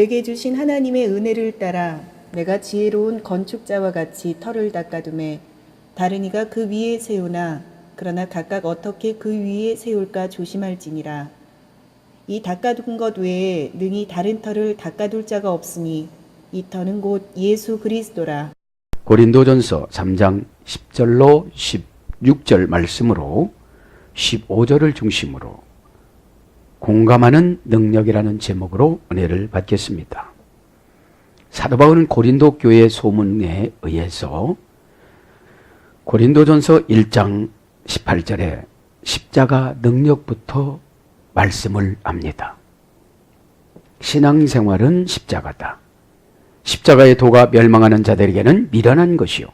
내게 주신 하나님의 은혜를 따라 내가 지혜로운 건축자와 같이 터를 닦아두매 다른 이가 그 위에 세우나 그러나 각각 어떻게 그 위에 세울까 조심할지니라. 이 닦아둔 것 외에 능히 다른 터를 닦아둘 자가 없으니 이 터는 곧 예수 그리스도라. 고린도전서 3장 10절로 16절 말씀으로 15절을 중심으로 공감하는 능력이라는 제목으로 은혜를 받겠습니다. 사도 바울은 고린도 교회의 소문에 의해서 고린도전서 1장 18절에 십자가 능력부터 말씀을 합니다. 신앙생활은 십자가다. 십자가의 도가 멸망하는 자들에게는 미련한 것이요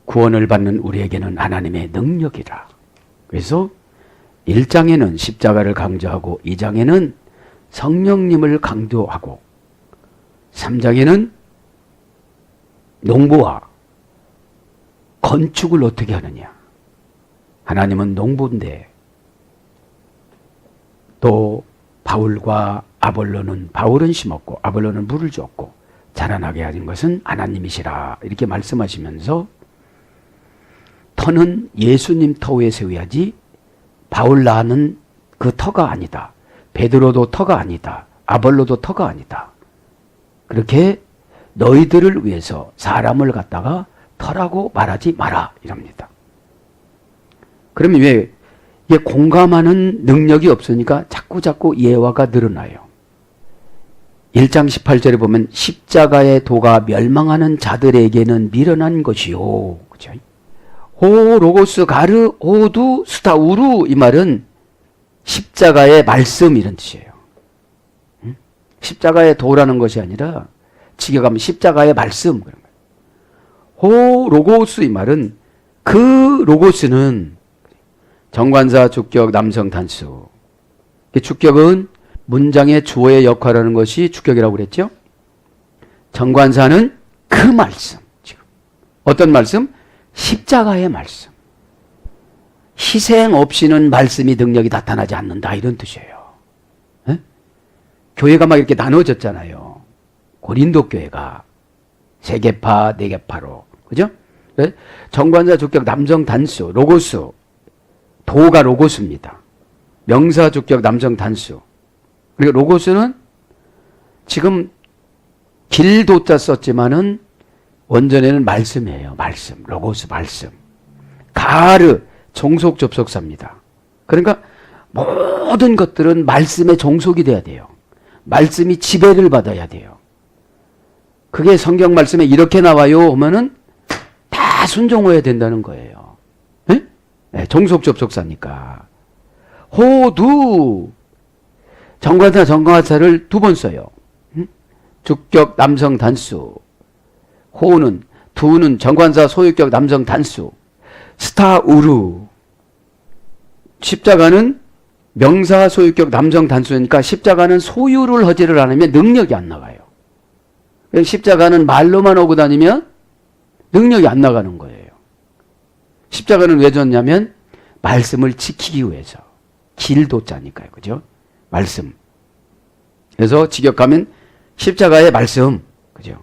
구원을 받는 우리에게는 하나님의 능력이라. 그래서 1장에는 십자가를 강조하고 2장에는 성령님을 강조하고 3장에는 농부와 건축을 어떻게 하느냐. 하나님은 농부인데 또 바울과 아볼로는 바울은 심었고 아볼로는 물을 줬고 자라나게 하신 것은 하나님이시라 이렇게 말씀하시면서 터는 예수님 터 위에 세워야지 바울 낳는 그 터가 아니다. 베드로도 터가 아니다. 아볼로도 터가 아니다. 그렇게 너희들을 위해서 사람을 갖다가 터라고 말하지 마라 이럽니다. 그러면 왜 이게 공감하는 능력이 없으니까 자꾸 예화가 늘어나요. 1장 18절에 보면 십자가의 도가 멸망하는 자들에게는 미련한 것이요. 그죠? 호 로고스 가르 호두 스타 우루 이 말은 십자가의 말씀 이런 뜻이에요. 십자가의 도라는 것이 아니라 직역하면 십자가의 말씀 그런 거예요. 호 로고스 이 말은 그 로고스는 정관사 주격 남성 단수. 주격은 문장의 주어의 역할을 하는 것이 주격이라고 그랬죠. 정관사는 그 말씀. 지금 어떤 말씀? 십자가의 말씀. 희생 없이는 말씀이 능력이 나타나지 않는다 이런 뜻이에요. 에? 교회가 막 이렇게 나눠졌잖아요. 고린도 교회가 세 개파, 네 개파로. 그죠? 정관사 주격 남성 단수, 로고스. 도가 로고스입니다. 명사 주격 남성 단수. 그리고 로고스는 지금 길도자 썼지만은 원전에는 말씀이에요. 말씀. 로고스 말씀. 가르 종속 접속사입니다. 그러니까 모든 것들은 말씀의 종속이 돼야 돼요. 말씀이 지배를 받아야 돼요. 그게 성경 말씀에 이렇게 나와요 하면은 다 순종해야 된다는 거예요. 네? 네, 종속 접속사니까. 호두 정관사 정관사를 두 번 써요. 주격 남성 단수. 호는 두는 정관사 소유격 남성 단수. 스타 우루. 십자가는 명사 소유격 남성 단수니까 십자가는 소유를 하지를 않으면 능력이 안 나가요. 십자가는 말로만 오고 다니면 능력이 안 나가는 거예요. 십자가는 왜 졌냐면 말씀을 지키기 위해서. 길도자니까요. 그죠? 말씀. 그래서 직역하면 십자가의 말씀. 그죠?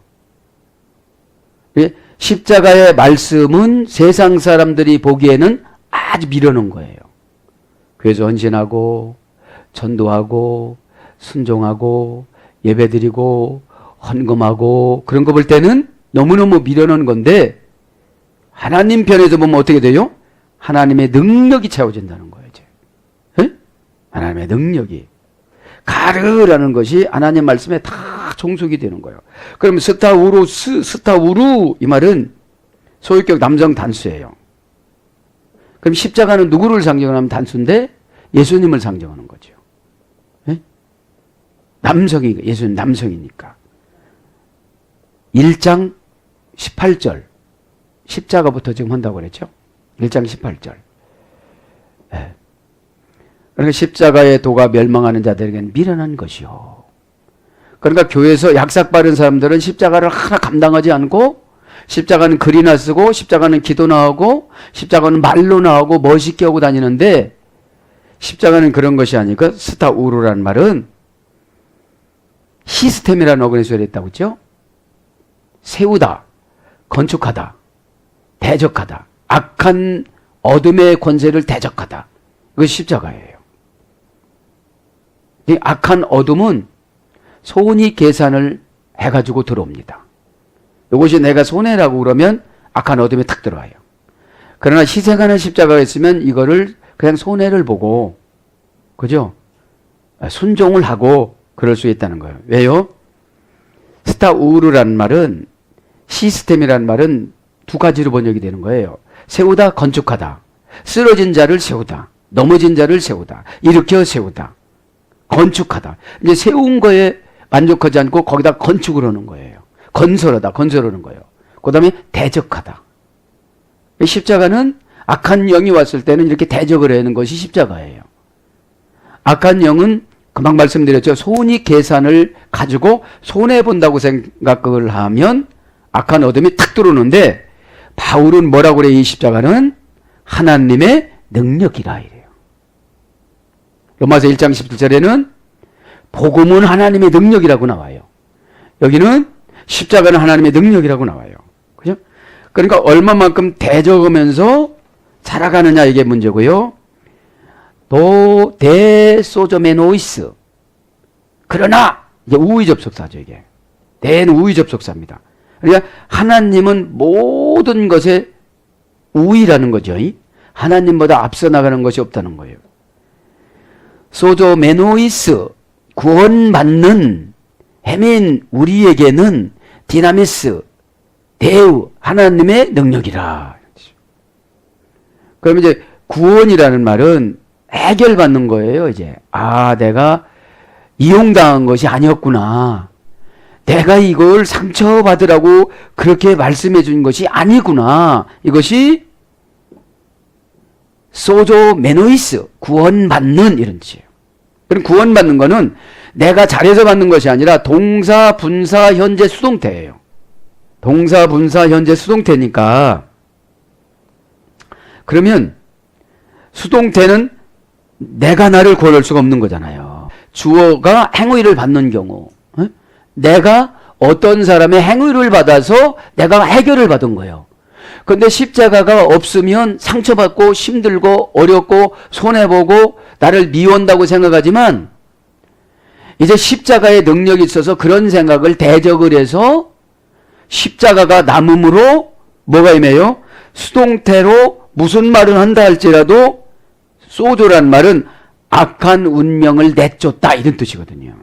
십자가의 말씀은 세상 사람들이 보기에는 아주 미련한 거예요. 그래서 헌신하고 전도하고 순종하고 예배드리고 헌금하고 그런 거 볼 때는 너무너무 미련한 건데 하나님 편에서 보면 어떻게 돼요? 하나님의 능력이 채워진다는 거예요. 이제. 에? 하나님의 능력이. 가르라는 것이 하나님 말씀에 다 종속이 되는 거예요. 그러면 스타우루스, 스타우루 이 말은 소유격 남성 단수예요. 그럼 십자가는 누구를 상징하면 단수인데 예수님을 상징하는 거죠. 네? 남성이 예수님 남성이니까. 1장 18절 십자가부터 지금 한다고 그랬죠. 1장 18절. 네. 그러니까 십자가의 도가 멸망하는 자들에게는 미련한 것이요. 그러니까 교회에서 약삭 바른 사람들은 십자가를 하나 감당하지 않고 십자가는 글이나 쓰고 십자가는 기도나 하고 십자가는 말로나 하고 멋있게 하고 다니는데 십자가는 그런 것이 아니고 스타우루라는 말은 시스템이라는 어근에 소리했다고 했죠? 세우다, 건축하다, 대적하다, 악한 어둠의 권세를 대적하다. 이것이 십자가예요. 이 악한 어둠은 손이 계산을 해가지고 들어옵니다. 이것이 내가 손해라고 그러면 악한 어둠에 탁 들어와요. 그러나 희생하는 십자가가 있으면 이거를 그냥 손해를 보고, 그죠? 순종을 하고 그럴 수 있다는 거예요. 왜요? 스타우르라는 말은, 시스템이라는 말은 두 가지로 번역이 되는 거예요. 세우다, 건축하다. 쓰러진 자를 세우다. 넘어진 자를 세우다. 일으켜 세우다. 건축하다. 이제 세운 거에 만족하지 않고 거기다 건축을 하는 거예요. 건설하다, 건설하는 거예요. 그 다음에 대적하다. 십자가는 악한 영이 왔을 때는 이렇게 대적을 하는 것이 십자가예요. 악한 영은 금방 말씀드렸죠. 손이 계산을 가지고 손해본다고 생각을 하면 악한 어둠이 탁 들어오는데, 바울은 뭐라고 그래요? 이 십자가는 하나님의 능력이라 이래요. 로마서 1장 17절에는 복음은 하나님의 능력이라고 나와요. 여기는 십자가는 하나님의 능력이라고 나와요. 그죠? 그러니까 얼마만큼 대적하면서 살아가느냐 이게 문제고요. 대소조메노이스. 그러나 이제 우의 접속사죠. 이게 대는 우의 접속사입니다. 그러니까 하나님은 모든 것에 우위라는 거죠. 하나님보다 앞서 나가는 것이 없다는 거예요. 소조메노이스, 구원받는 해민 우리에게는 디나미스, 대우, 하나님의 능력이라. 그럼 이제 구원이라는 말은 해결받는 거예요. 이제 내가 이용당한 것이 아니었구나. 내가 이걸 상처받으라고 그렇게 말씀해 준 것이 아니구나. 이것이 소조메노이스, 구원받는 이런 뜻이에요. 그럼 구원받는 거는 내가 잘해서 받는 것이 아니라 동사, 분사, 현재, 수동태예요. 동사, 분사, 현재, 수동태니까, 그러면 수동태는 내가 나를 구원할 수가 없는 거잖아요. 주어가 행위를 받는 경우, 내가 어떤 사람의 행위를 받아서 내가 해결을 받은 거예요. 그런데 십자가가 없으면 상처받고 힘들고 어렵고 손해보고 나를 미워한다고 생각하지만, 이제 십자가의 능력이 있어서 그런 생각을 대적을 해서 십자가가 남음으로 뭐가 임해요? 수동태로 무슨 말을 한다 할지라도 소조란 말은 악한 운명을 내쫓다 이런 뜻이거든요.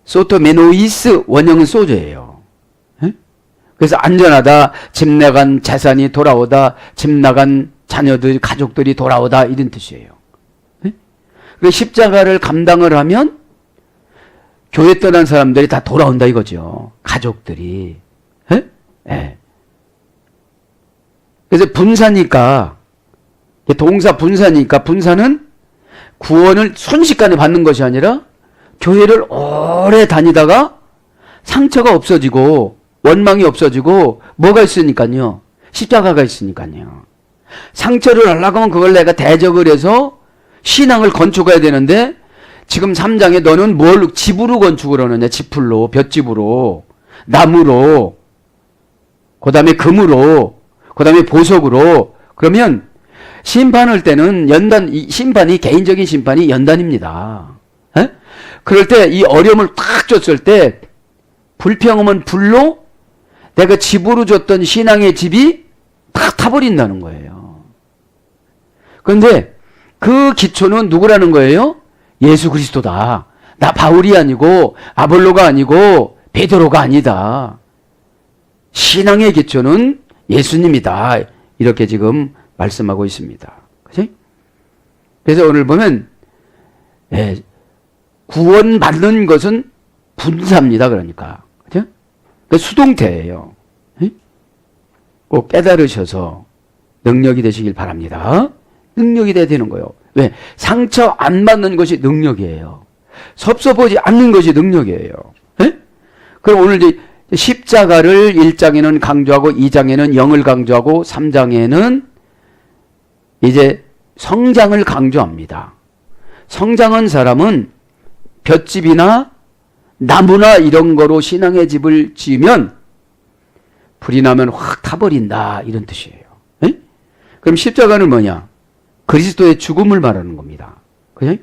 소토메노이스 원형은 소조예요. 그래서 안전하다, 집 나간 재산이 돌아오다, 집 나간 자녀들, 가족들이 돌아오다 이런 뜻이에요. 그 십자가를 감당을 하면 교회 떠난 사람들이 다 돌아온다 이거죠. 가족들이. 네. 그래서 분사니까, 동사 분사니까, 분사는 구원을 순식간에 받는 것이 아니라 교회를 오래 다니다가 상처가 없어지고 원망이 없어지고 뭐가 있으니까요. 십자가가 있으니까요. 상처를 하려고 하면 그걸 내가 대적을 해서 신앙을 건축해야 되는데, 지금 3장에 너는 뭘 집으로 건축을 하느냐. 지풀로, 볏집으로, 나무로, 그 다음에 금으로, 그 다음에 보석으로. 그러면 심판할 때는 심판이 개인적인 심판이 연단입니다. 에? 그럴 때 이 어려움을 탁 줬을 때 불평하면 불로 내가 집으로 줬던 신앙의 집이 탁 타버린다는 거예요. 그런데 그 기초는 누구라는 거예요? 예수 그리스도다. 나 바울이 아니고 아볼로가 아니고 베드로가 아니다. 신앙의 기초는 예수님이다. 이렇게 지금 말씀하고 있습니다. 그치? 그래서 오늘 보면 구원받는 것은 분사입니다. 그러니까. 그죠? 수동태예요. 꼭 깨달으셔서 능력이 되시길 바랍니다. 능력이 돼야 되는 거예요. 왜? 상처 안 받는 것이 능력이에요. 섭섭하지 않는 것이 능력이에요. 그럼 오늘 이제 십자가를 1장에는 강조하고 2장에는 영을 강조하고 3장에는 이제 성장을 강조합니다. 성장한 사람은 볏집이나 나무나 이런 거로 신앙의 집을 지으면 불이 나면 확 타버린다 이런 뜻이에요. 에? 그럼 십자가는 뭐냐? 그리스도의 죽음을 말하는 겁니다. 그죠?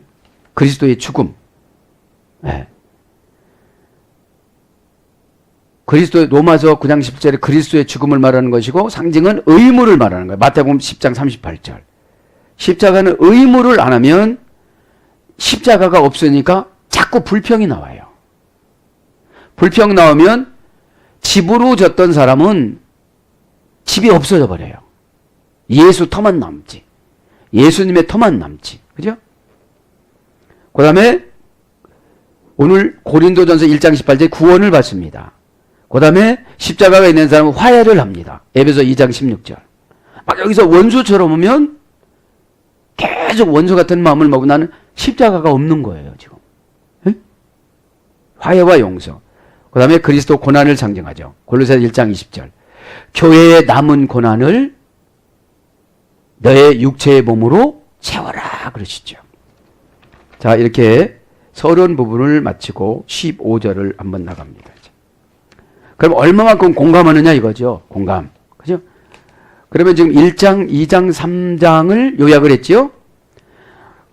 그리스도의 죽음. 네. 그리스도의 로마서 9장 10절에 그리스도의 죽음을 말하는 것이고 상징은 의무를 말하는 거예요. 마태복음 10장 38절. 십자가는 의무를 안 하면 십자가가 없으니까 자꾸 불평이 나와요. 불평 나오면 집으로 졌던 사람은 집이 없어져 버려요. 예수 터만 남지. 예수님의 터만 남지. 그죠? 그 다음에 오늘 고린도전서 1장 18절에 구원을 받습니다. 그 다음에 십자가가 있는 사람은 화해를 합니다. 에베소 2장 16절. 막 여기서 원수처럼 오면 계속 원수 같은 마음을 먹고 나는 십자가가 없는 거예요, 지금. 에? 화해와 용서. 그 다음에 그리스도 고난을 상징하죠. 골로새서 1장 20절. 교회의 남은 고난을 너의 육체의 몸으로 채워라 그러시죠. 자, 이렇게 서론 부분을 마치고 15절을 한번 나갑니다. 그럼 얼마만큼 공감하느냐 이거죠. 공감. 그죠? 그러면 지금 1장, 2장, 3장을 요약을 했죠.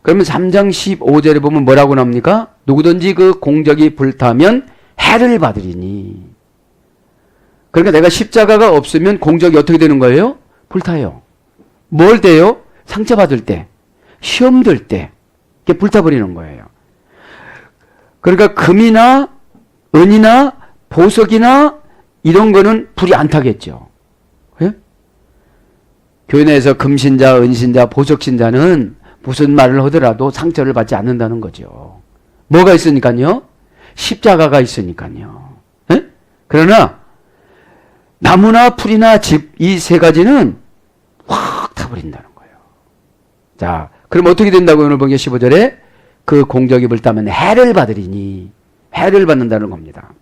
그러면 3장 15절에 보면 뭐라고 나옵니까? 누구든지 그 공적이 불타면 해를 받으리니. 그러니까 내가 십자가가 없으면 공적이 어떻게 되는 거예요? 불타요. 뭘 때요? 상처받을 때, 시험 들 때, 이렇게 불타버리는 거예요. 그러니까 금이나 은이나 보석이나 이런 거는 불이 안 타겠죠. 예? 교회 내에서 금신자, 은신자, 보석신자는 무슨 말을 하더라도 상처를 받지 않는다는 거죠. 뭐가 있으니까요? 십자가가 있으니까요. 예? 그러나 나무나 풀이나 집 이 세 가지는 확 타버린다는 거예요. 자, 그럼 어떻게 된다고 오늘 보기 15절에 그 공적이 불타면 해를 받으리니 해를 받는다는 겁니다.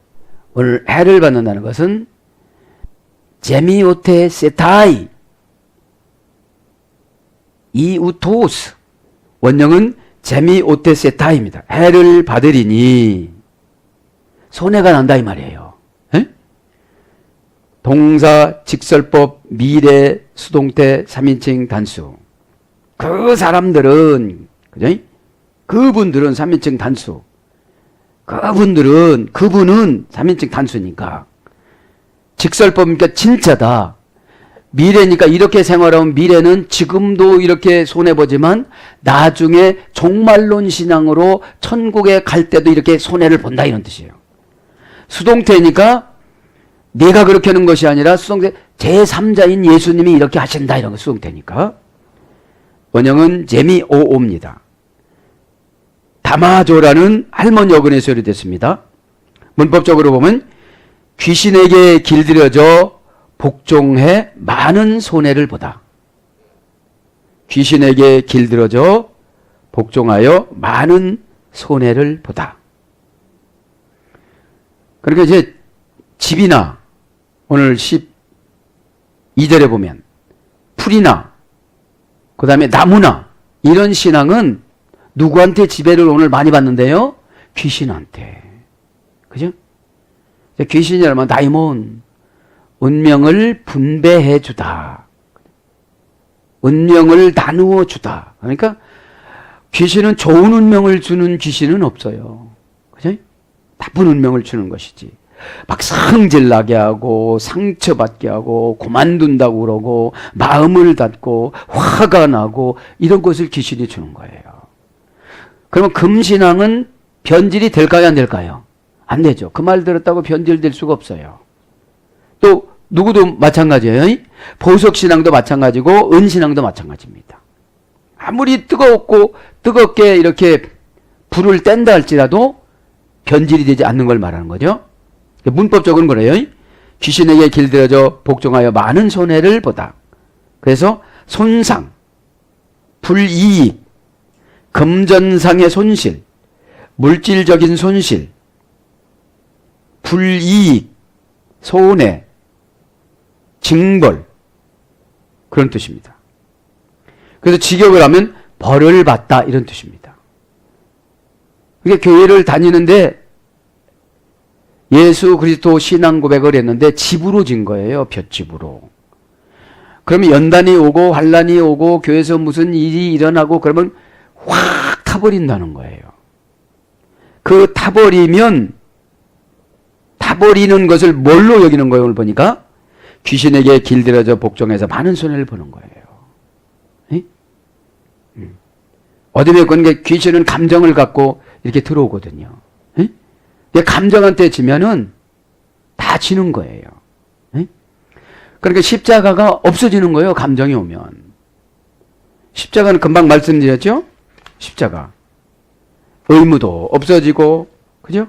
오늘 해를 받는다는 것은 제미오테 세타이 이우토스 원형은 제미오테 세타이입니다. 해를 받으리니 손해가 난다 이 말이에요. 에? 동사, 직설법, 미래, 수동태, 3인칭 단수. 그 사람들은 그죠? 그분들은 3인칭 단수. 그분은 3인칭 단수니까. 직설법이니까 진짜다. 미래니까 이렇게 생활하면 미래는 지금도 이렇게 손해보지만 나중에 종말론 신앙으로 천국에 갈 때도 이렇게 손해를 본다 이런 뜻이에요. 수동태니까 내가 그렇게 하는 것이 아니라 수동태 제3자인 예수님이 이렇게 하신다 이런 거 수동태니까. 원형은 제미오오입니다. 다마조라는 할머니 어근에서 소리됐습니다. 문법적으로 보면 귀신에게 길들여져 복종해 많은 손해를 보다. 귀신에게 길들여져 복종하여 많은 손해를 보다. 그러니까 이제 집이나 오늘 12절에 보면 풀이나 그 다음에 나무나 이런 신앙은 누구한테 지배를 오늘 많이 받는데요? 귀신한테. 그죠? 귀신이라면 다이몬, 운명을 분배해 주다. 운명을 나누어 주다. 그러니까 귀신은 좋은 운명을 주는 귀신은 없어요. 그죠? 나쁜 운명을 주는 것이지. 막 성질나게 하고 상처받게 하고 그만둔다고 그러고 마음을 닫고 화가 나고 이런 것을 귀신이 주는 거예요. 그러면 금신앙은 변질이 될까요 안 될까요? 안 되죠. 그 말 들었다고 변질될 수가 없어요. 또 누구도 마찬가지예요. 보석신앙도 마찬가지고 은신앙도 마찬가지입니다. 아무리 뜨겁게 이렇게 불을 뗀다 할지라도 변질이 되지 않는 걸 말하는 거죠. 문법적으로는 그래요. 귀신에게 길들여져 복종하여 많은 손해를 보다. 그래서 손상, 불이익, 금전상의 손실, 물질적인 손실, 불이익, 손해, 징벌 그런 뜻입니다. 그래서 직역을 하면 벌을 받다 이런 뜻입니다. 그러니까 교회를 다니는데 예수 그리스도 신앙 고백을 했는데 집으로 진 거예요. 볏집으로. 그러면 연단이 오고 환란이 오고 교회에서 무슨 일이 일어나고 그러면 확 타버린다는 거예요. 그 타버리는 것을 뭘로 여기는 거예요? 오늘 보니까 귀신에게 길들여져 복종해서 많은 손해를 보는 거예요. 에? 어디에 그러니까 귀신은 감정을 갖고 이렇게 들어오거든요. 에? 감정한테 지면은 다 지는 거예요. 에? 그러니까 십자가가 없어지는 거예요. 감정이 오면. 십자가는 금방 말씀드렸죠? 십자가. 의무도 없어지고, 그죠?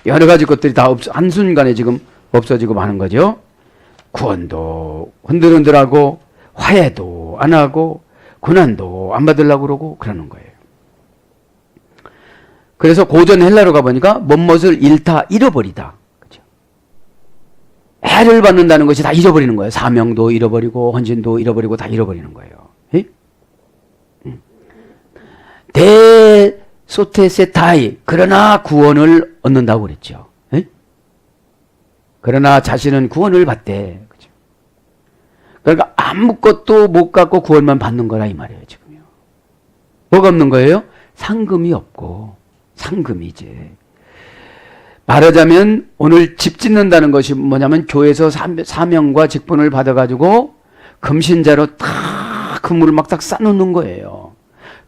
여러 가지 것들이 다 한순간에 지금 없어지고 마는 거죠. 구원도 흔들흔들하고, 화해도 안 하고, 고난도 안 받으려고 그러고, 그러는 거예요. 그래서 고전 헬라로 가보니까 뭐뭇을 잃다, 잃어버리다. 그죠? 해를 받는다는 것이 다 잃어버리는 거예요. 사명도 잃어버리고, 헌신도 잃어버리고, 다 잃어버리는 거예요. 소테세타이 그러나 구원을 얻는다고 그랬죠. 에? 그러나 자신은 구원을 받대. 그죠? 그러니까 아무것도 못 갖고 구원만 받는 거라 이 말이에요. 지금요. 뭐가 없는 거예요? 상금이 없고 상금이지. 말하자면 오늘 집 짓는다는 것이 뭐냐면 교회에서 사명과 직분을 받아가지고 금신자로 다 그물을 막 딱 쌓아놓는 거예요.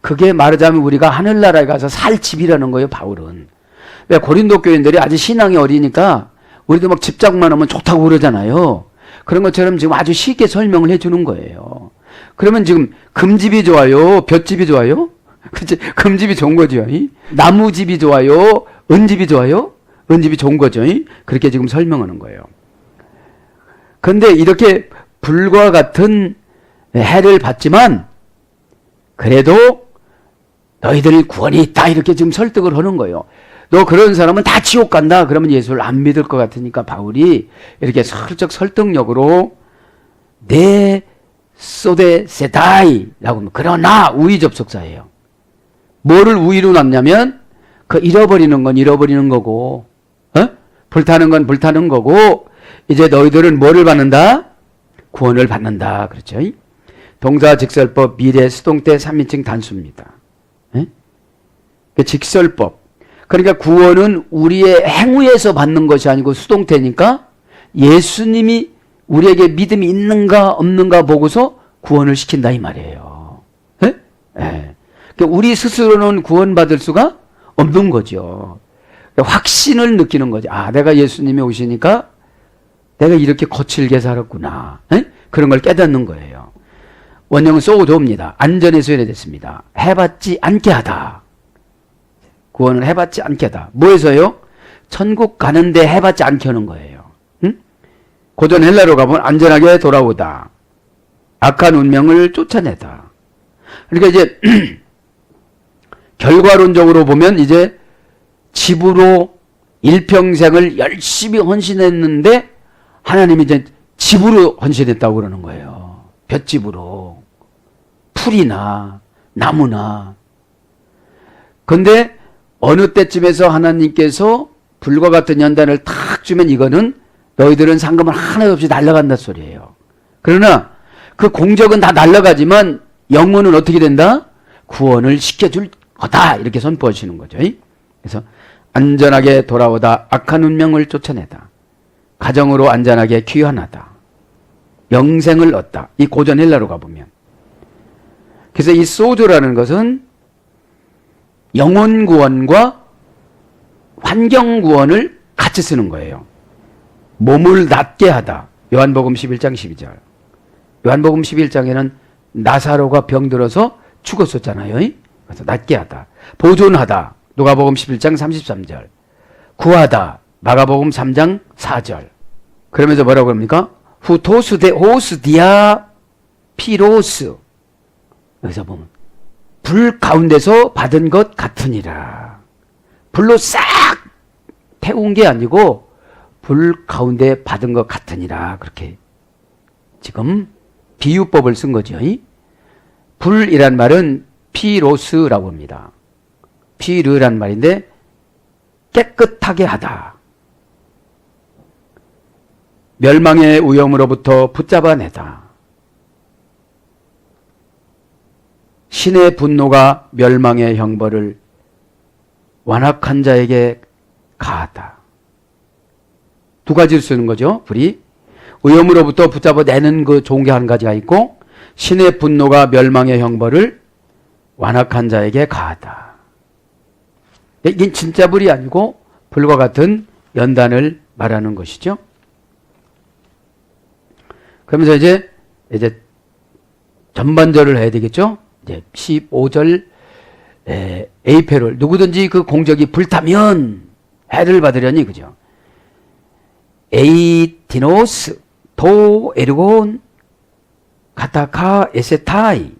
그게 말하자면 우리가 하늘나라에 가서 살 집이라는 거예요. 바울은. 왜 고린도 교인들이 아직 신앙이 어리니까 우리도 막 집장만 하면 좋다고 그러잖아요. 그런 것처럼 지금 아주 쉽게 설명을 해주는 거예요. 그러면 지금 금집이 좋아요? 볏집이 좋아요? 그치? 금집이 좋은 거죠. 나무집이 좋아요? 은집이 좋아요? 은집이 좋은 거죠. 그렇게 지금 설명하는 거예요. 그런데 이렇게 불과 같은 해를 받지만 그래도 너희들 구원이 있다 이렇게 지금 설득을 하는 거예요. 너 그런 사람은 다 지옥 간다. 그러면 예수를 안 믿을 것 같으니까 바울이 이렇게 슬쩍 설득력으로 네 소데 세다이라고 그러나 우위 접속사예요. 뭐를 우위로 놨냐면 그 잃어버리는 건 잃어버리는 거고 불타는 건 불타는 거고 이제 너희들은 뭐를 받는다? 구원을 받는다. 그렇죠? 동사 직설법 미래 수동태 3인칭 단수입니다. 직설법. 그러니까 구원은 우리의 행위에서 받는 것이 아니고 수동태니까 예수님이 우리에게 믿음이 있는가 없는가 보고서 구원을 시킨다 이 말이에요. 예? 예. 그러니까 우리 스스로는 구원받을 수가 없는 거죠. 그러니까 확신을 느끼는 거죠. 아, 내가 예수님이 오시니까 내가 이렇게 거칠게 살았구나. 예? 그런 걸 깨닫는 거예요. 원형은 소도입니다. 안전에서 연해됐습니다. 해받지 않게 하다. 구원을 해받지 않게 하다. 뭐에서요? 천국 가는데 해받지 않게 하는 거예요. 응? 고전 헬라로 가보면 안전하게 돌아오다. 악한 운명을 쫓아내다. 그러니까 이제 결과론적으로 보면 이제 집으로 일평생을 열심히 헌신했는데 하나님이 이제 집으로 헌신했다고 그러는 거예요. 볏집으로. 풀이나 나무나. 근데 어느 때쯤에서 하나님께서 불과 같은 연단을 탁 주면 이거는 너희들은 상금을 하나 없이 날아간다 소리예요. 그러나 그 공적은 다 날아가지만 영혼은 어떻게 된다? 구원을 시켜줄 거다. 이렇게 선포하시는 거죠. 그래서 안전하게 돌아오다. 악한 운명을 쫓아내다. 가정으로 안전하게 귀환하다. 영생을 얻다. 이 고전 헬라로 가보면. 그래서 이 소조라는 것은 영혼 구원과 환경 구원을 같이 쓰는 거예요. 몸을 낫게 하다. 요한복음 11장 12절. 요한복음 11장에는 나사로가 병들어서 죽었었잖아요. 그래서 낫게 하다. 보존하다. 누가복음 11장 33절. 구하다. 마가복음 3장 4절. 그러면서 뭐라고 합니까? 후토스데 호스디아 피로스. 여기서 보면 불 가운데서 받은 것 같으니라. 불로 싹 태운 게 아니고 불 가운데 받은 것 같으니라. 그렇게 지금 비유법을 쓴 거죠. 불이란 말은 피로스라고 합니다. 피르란 말인데 깨끗하게 하다. 멸망의 위험으로부터 붙잡아내다. 신의 분노가 멸망의 형벌을 완악한 자에게 가하다. 두 가지를 쓰는 거죠. 불이. 위험으로부터 붙잡아내는 그 좋은 게 한 가지가 있고, 신의 분노가 멸망의 형벌을 완악한 자에게 가하다. 이게 진짜 불이 아니고 불과 같은 연단을 말하는 것이죠. 그러면서 이제 전반절을 해야 되겠죠. 이제 15절 에이페롤 누구든지 그 공적이 불타면 해를 받으려니 그죠. 에이티노스 도 에르곤 카타카 에세타이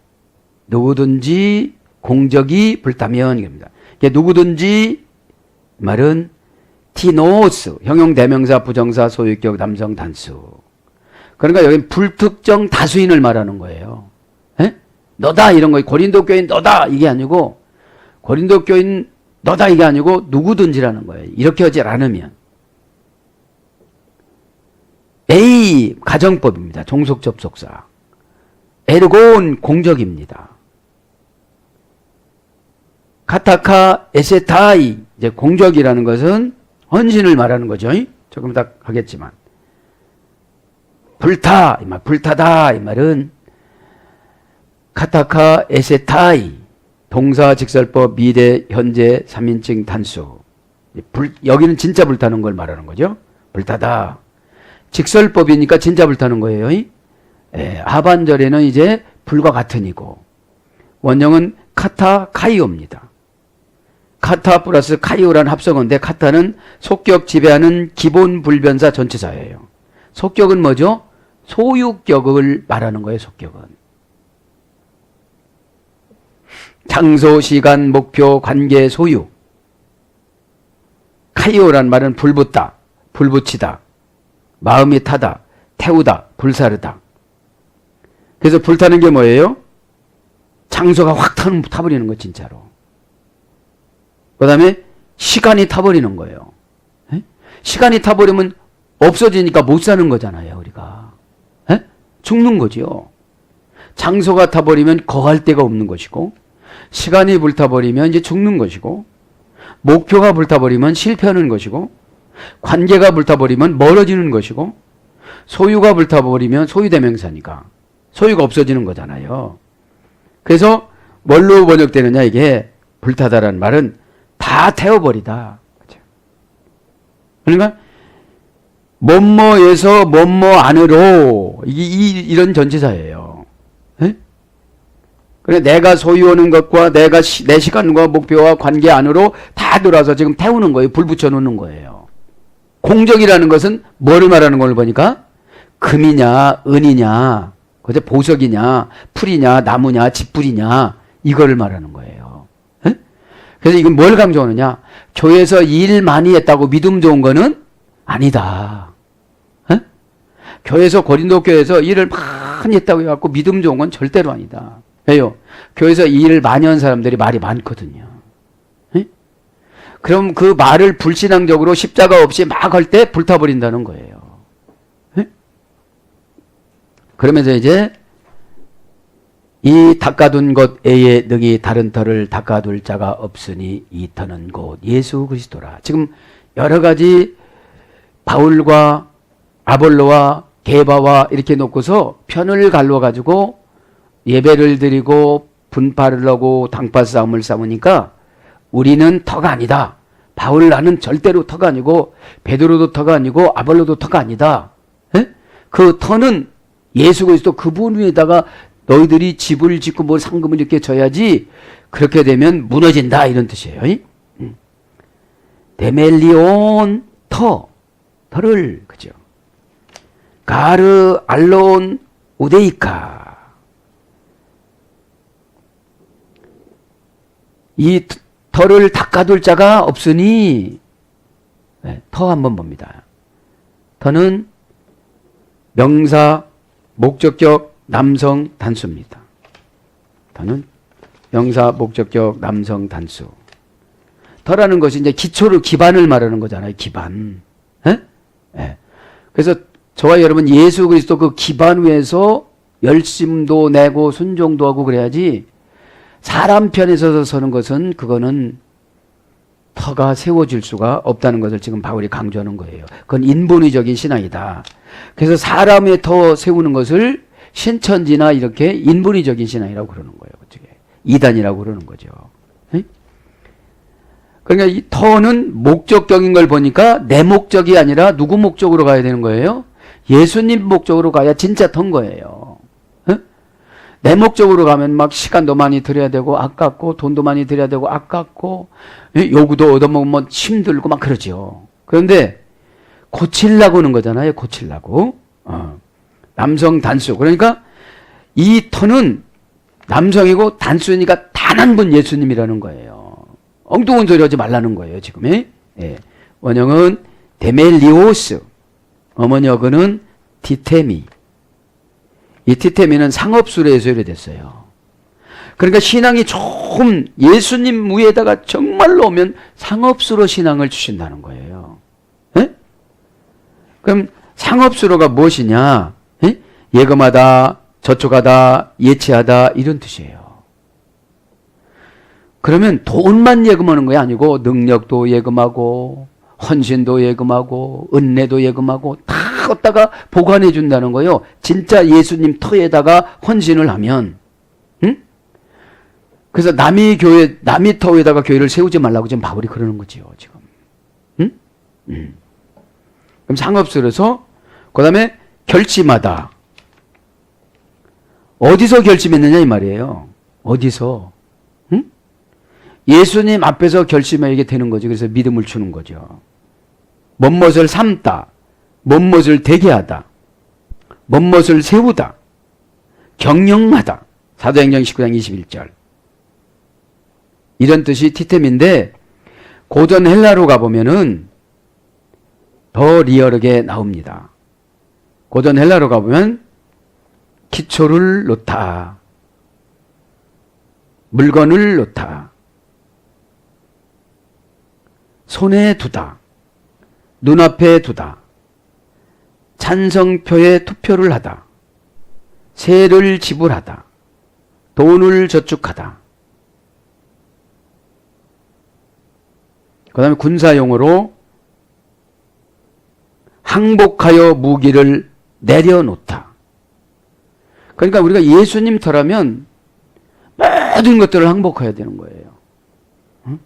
누구든지 공적이 불타면 입니다. 누구든지 말은 티노스 형용 대명사 부정사 소유격 남성 단수. 그러니까 여기는 불특정 다수인을 말하는 거예요. 에? 너다 이런 거. 고린도 교인 너다 이게 아니고, 고린도 교인 너다 이게 아니고 누구든지라는 거예요. 이렇게 하지 않으면. A 가정법입니다. 종속 접속사. 에르곤 공적입니다. 카타카 에세타이 이제 공적이라는 것은 헌신을 말하는 거죠. 조금 이따 하겠지만. 불타, 이 말, 불타다, 이 말은 카타카 에세타이, 동사 직설법 미래 현재 3인칭 단수. 여기는 진짜 불타는 걸 말하는 거죠. 불타다. 직설법이니까 진짜 불타는 거예요. 하반절에는 이제 불과 같으니고, 원형은 카타 카이오입니다. 카타 플러스 카이오라는 합성어인데, 카타는 속격 지배하는 기본 불변사 전치사예요. 속격은 뭐죠? 소유격을 말하는 거예요. 속격은 장소, 시간, 목표, 관계, 소유. 카이오란 말은 불붙다, 불붙이다, 마음이 타다, 태우다, 불사르다. 그래서 불타는 게 뭐예요? 장소가 확 타버리는 거 진짜로. 그 다음에 시간이 타버리는 거예요. 에? 시간이 타버리면 없어지니까 못 사는 거잖아요. 우리가. 에? 죽는 거지요. 장소가 타버리면 거할 데가 없는 것이고, 시간이 불타버리면 이제 죽는 것이고, 목표가 불타버리면 실패하는 것이고, 관계가 불타버리면 멀어지는 것이고, 소유가 불타버리면 소유대명사니까 소유가 없어지는 거잖아요. 그래서 뭘로 번역되느냐, 이게 불타다라는 말은 다 태워버리다. 그러니까 뭐뭐에서 뭐뭐 안으로 이런 전치사예요. 에? 그래 내가 소유하는 것과 내 시간과 목표와 관계 안으로 다 들어와서 지금 태우는 거예요. 불 붙여놓는 거예요. 공적이라는 것은 뭐를 말하는 걸 보니까 금이냐 은이냐 그제 보석이냐 풀이냐 나무냐 집불이냐 이거를 말하는 거예요. 에? 그래서 이건 뭘 강조하느냐, 교회에서 일 많이 했다고 믿음 좋은 거는 아니다. 에? 교회에서 고린도 교회에서 일을 많이 했다고 해갖고 믿음 좋은 건 절대로 아니다. 왜요? 교회에서 일을 많이 한 사람들이 말이 많거든요. 에? 그럼 그 말을 불신앙적으로 십자가 없이 막 할 때 불타버린다는 거예요. 에? 그러면서 이제 이 닦아둔 것 A의 능히 다른 터를 닦아둘 자가 없으니 이 터는 곧 예수 그리스도라. 지금 여러 가지 바울과 아볼로와 게바와 이렇게 놓고서 편을 갈라가지고 예배를 드리고 분파를 하고 당파 싸움을 싸우니까 우리는 터가 아니다. 바울 나는 절대로 터가 아니고 베드로도 터가 아니고 아볼로도 터가 아니다. 에? 그 터는 예수 그리스도 그분 위에다가 너희들이 집을 짓고 뭘 상금을 이렇게 져야지 그렇게 되면 무너진다 이런 뜻이에요. 데멜리온 터를 그죠? 가르 알론 우데이카 이 터를 닦아둘 자가 없으니 터 한번 봅니다. 터는 명사 목적격 남성 단수입니다. 터는 명사 목적격 남성 단수. 터라는 것이 이제 기초를, 기반을 말하는 거잖아요. 기반. 예? 예. 그래서 저와 여러분 예수 그리스도 그 기반 위에서 열심도 내고 순종도 하고 그래야지, 사람 편에 서는 것은 그거는 터가 세워질 수가 없다는 것을 지금 바울이 강조하는 거예요. 그건 인본의적인 신앙이다. 그래서 사람의 터 세우는 것을 신천지나 이렇게 인본의적인 신앙이라고 그러는 거예요. 어떻게 이단이라고 그러는 거죠. 네? 그러니까 이 터는 목적적인 걸 보니까 내 목적이 아니라 누구 목적으로 가야 되는 거예요? 예수님 목적으로 가야 진짜 터인 거예요. 네? 내 목적으로 가면 막 시간도 많이 들여야 되고 아깝고 돈도 많이 들여야 되고 아깝고 요구도 얻어먹으면 힘들고 막 그러죠. 그런데 고치려고 하는 거잖아요. 고치려고. 남성 단수. 그러니까 이 터는 남성이고 단수니까 단 한 분 예수님이라는 거예요. 엉뚱한 소리 하지 말라는 거예요. 지금. 예. 원형은 데멜리오스. 어머니 어근은 티테미. 이 티테미는 상업수로에서 유래됐어요. 그러니까 신앙이 조금 예수님 위에다가 정말로 오면 상업수로 신앙을 주신다는 거예요. 예? 그럼 상업수로가 무엇이냐? 예? 예금하다, 저축하다, 예치하다 이런 뜻이에요. 그러면 돈만 예금하는 게 아니고 능력도 예금하고 헌신도 예금하고 은혜도 예금하고 다 갖다가 보관해 준다는 거예요. 진짜 예수님 터에다가 헌신을 하면. 응? 그래서 남이 터에다가 교회를 세우지 말라고 지금 바울이 그러는 거지요. 지금. 응? 그럼 상업수로서 그다음에 결심하다. 어디서 결심했느냐 이 말이에요. 어디서? 응? 예수님 앞에서 결심하게 되는 거죠. 그래서 믿음을 주는 거죠. 뭔것을 삼다. 뭔것을 되게 하다. 뭔것을 세우다. 경영하다. 사도행전 19장 21절. 이런 뜻이 티템인데 고전 헬라로 가보면은 더 리얼하게 나옵니다. 고전 헬라로 가보면 기초를 놓다. 물건을 놓다. 손에 두다. 눈앞에 두다. 찬성표에 투표를 하다. 세를 지불하다. 돈을 저축하다. 그 다음에 군사용어로 항복하여 무기를 내려놓다. 그러니까 우리가 예수님 터라면 모든 것들을 항복해야 되는 거예요. 응?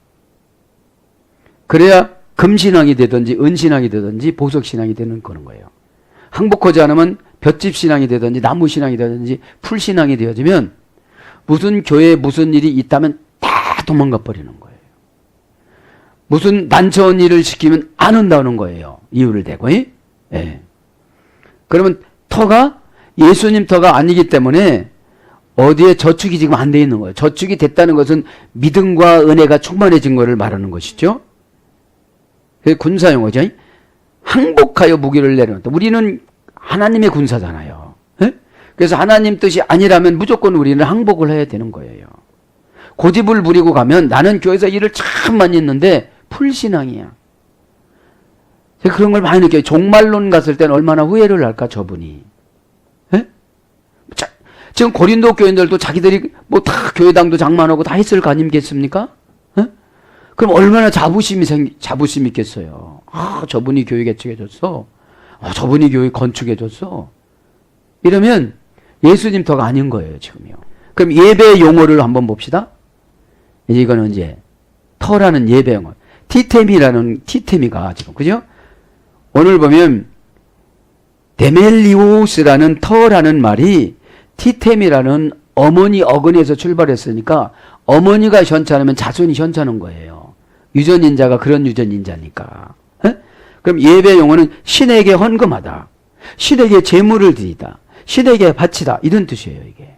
그래야 금신앙이 되든지 은신앙이 되든지 보석신앙이 되는 그런 거예요. 항복하지 않으면 볏짚신앙이 되든지 나무신앙이 되든지 풀신앙이 되어지면 무슨 교회에 무슨 일이 있다면 다 도망가 버리는 거예요. 무슨 난처한 일을 시키면 안 온다는 거예요. 이유를 대고. 예. 그러면 터가 예수님 터가 아니기 때문에 어디에 저축이 지금 안 돼 있는 거예요. 저축이 됐다는 것은 믿음과 은혜가 충만해진 것을 말하는 것이죠. 그게 군사용어죠. 항복하여 무기를 내려놓다. 우리는 하나님의 군사잖아요. 예? 그래서 하나님 뜻이 아니라면 무조건 우리는 항복을 해야 되는 거예요. 고집을 부리고 가면 나는 교회에서 일을 참 많이 했는데 풀신앙이야. 제가 그런 걸 많이 느껴요. 종말론 갔을 때는 얼마나 후회를 할까 저분이. 예? 지금 고린도 교인들도 자기들이 뭐 다 교회당도 장만하고 다 했을 거 아니겠습니까? 예? 그럼 얼마나 자부심 있겠어요. 아, 저분이 교회 개척해줬어. 저분이 교회 건축해줬어. 이러면 예수님 터가 아닌 거예요, 지금요. 그럼 예배 용어를 한번 봅시다. 이거는 이제 터라는 예배 용어. 티테미가 지금, 그죠? 오늘 보면 데멜리오스라는 터라는 말이 티템이라는 어머니 어근에서 출발했으니까 어머니가 현찮으면 자손이 현찮은 거예요. 유전인자가 그런 유전인자니까. 에? 그럼 예배 용어는 신에게 헌금하다. 신에게 제물을 드리다. 신에게 바치다. 이런 뜻이에요, 이게.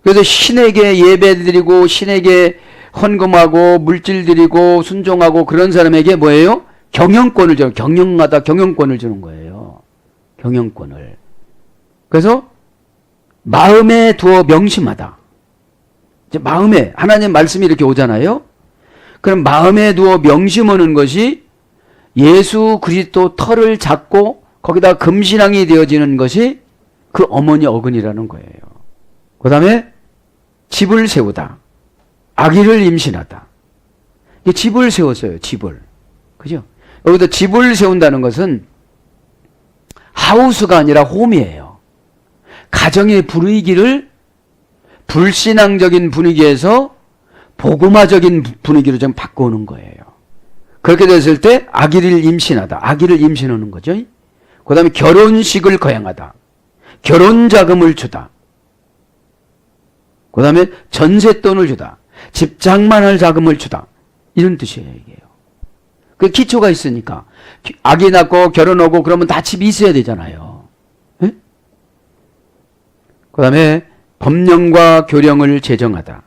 그래서 신에게 예배 드리고 신에게 헌금하고 물질 드리고 순종하고 그런 사람에게 뭐예요? 경영권을 주는, 경영하다 경영권을 주는 거예요. 경영권을. 그래서 마음에 두어 명심하다. 이제 마음에 하나님 말씀이 이렇게 오잖아요. 그럼 마음에 두어 명심하는 것이 예수 그리스도 터를 잡고 거기다 금신앙이 되어지는 것이 그 어머니 어근이라는 거예요. 그 다음에 집을 세우다. 아기를 임신하다. 이 집을 세웠어요. 집을. 그죠? 여기다 집을 세운다는 것은 하우스가 아니라 홈이에요. 가정의 분위기를 불신앙적인 분위기에서 복음화적인 분위기로 좀 바꾸는 거예요. 그렇게 됐을 때 아기를 임신하다. 아기를 임신하는 거죠. 그 다음에 결혼식을 거행하다. 결혼자금을 주다. 그 다음에 전세돈을 주다. 집 장만할 자금을 주다. 이런 뜻이에요, 이게요. 그 기초가 있으니까. 아기 낳고 결혼하고 그러면 다 집이 있어야 되잖아요. 네? 그 다음에 법령과 교령을 제정하다.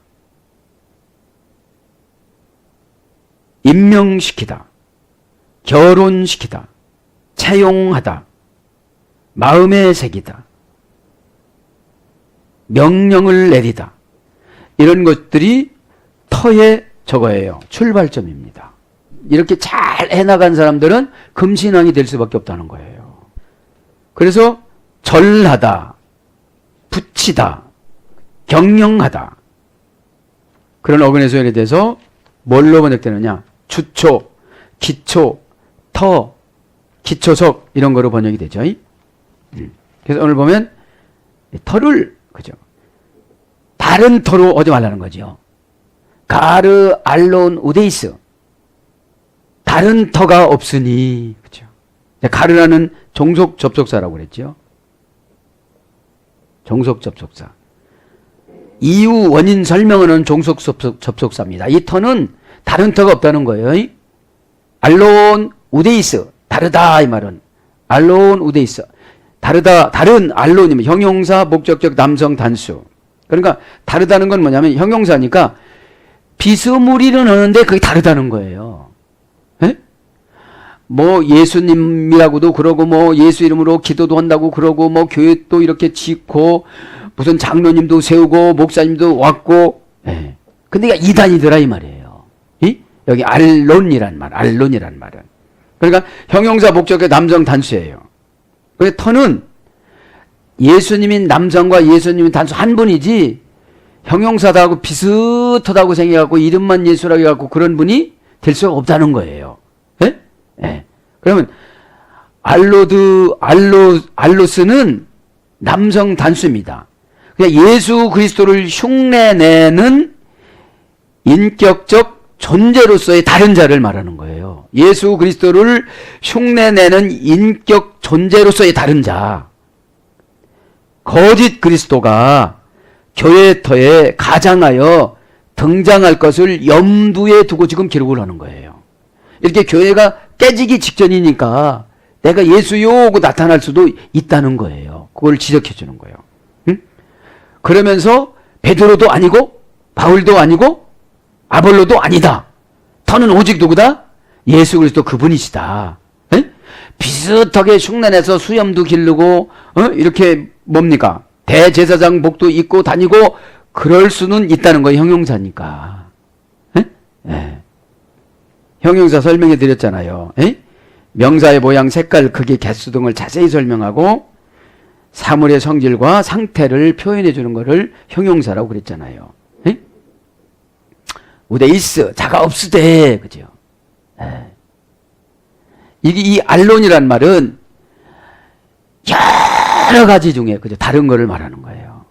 임명시키다. 결혼시키다. 채용하다. 마음에 새기다. 명령을 내리다. 이런 것들이 터의 저거예요. 출발점입니다. 이렇게 잘 해나간 사람들은 금신앙이 될 수밖에 없다는 거예요. 그래서 절하다, 붙이다, 경영하다. 그런 어근의 소연에 대해서 뭘로 번역되느냐? 주초, 기초, 터, 기초석 이런 거로 번역이 되죠. 그래서 오늘 보면 터를 그죠? 다른 터로 오지 말라는 거죠. 가르 알론 우데이스. 다른 터가 없으니 그죠? 가르라는 종속 접속사라고 그랬죠. 종속 접속사. 이유 원인 설명하는 종속 접속사입니다. 이 터는 다른 터가 없다는 거예요. 알론 우데이스. 다르다 이 말은. 알론 우데이스. 다르다, 다른 알론이면 형용사, 목적격, 남성, 단수. 그러니까 다르다는 건 뭐냐면 형용사니까 비스무리는 하는데 그게 다르다는 거예요. 에? 뭐 예수님이라고도 그러고 뭐 예수 이름으로 기도도 한다고 그러고 뭐 교회도 이렇게 짓고 무슨 장로님도 세우고 목사님도 왔고. 에. 근데 이게 이단이더라 이 말이에요. 여기 알론이란 말, 알론이란 말은. 그러니까 형용사, 목적격, 남성, 단수예요. 그 터는 예수님인 남성과 예수님인 단수 한 분이지 형용사다하고 비슷하다고 생각하고 이름만 예수라고 해갖고 그런 분이 될 수가 없다는 거예요. 예? 예. 그러면 알로스는 남성 단수입니다. 그냥 예수 그리스도를 흉내내는 인격적 존재로서의 다른 자를 말하는 거예요. 예수 그리스도를 흉내내는 인격 존재로서의 다른 자. 거짓 그리스도가 교회 터에 가장하여 등장할 것을 염두에 두고 지금 기록을 하는 거예요. 이렇게 교회가 깨지기 직전이니까 내가 예수요 하고 나타날 수도 있다는 거예요. 그걸 지적해 주는 거예요. 응? 그러면서 베드로도 아니고 바울도 아니고 아볼로도 아니다. 터는 오직 누구다? 예수 그리스도 그분이시다. 에? 비슷하게 흉내내서 수염도 기르고 이렇게 뭡니까? 대제사장 복도 입고 다니고 그럴 수는 있다는 거예요. 형용사니까. 에? 에. 형용사 설명해 드렸잖아요. 에? 명사의 모양, 색깔, 크기, 개수 등을 자세히 설명하고 사물의 성질과 상태를 표현해 주는 것을 형용사라고 그랬잖아요. 에? 우데이스, 자가 없으되, 그죠? 에. 이게 이 알론이란 말은 여러 가지 중에 그죠? 다른 거를 말하는 거예요.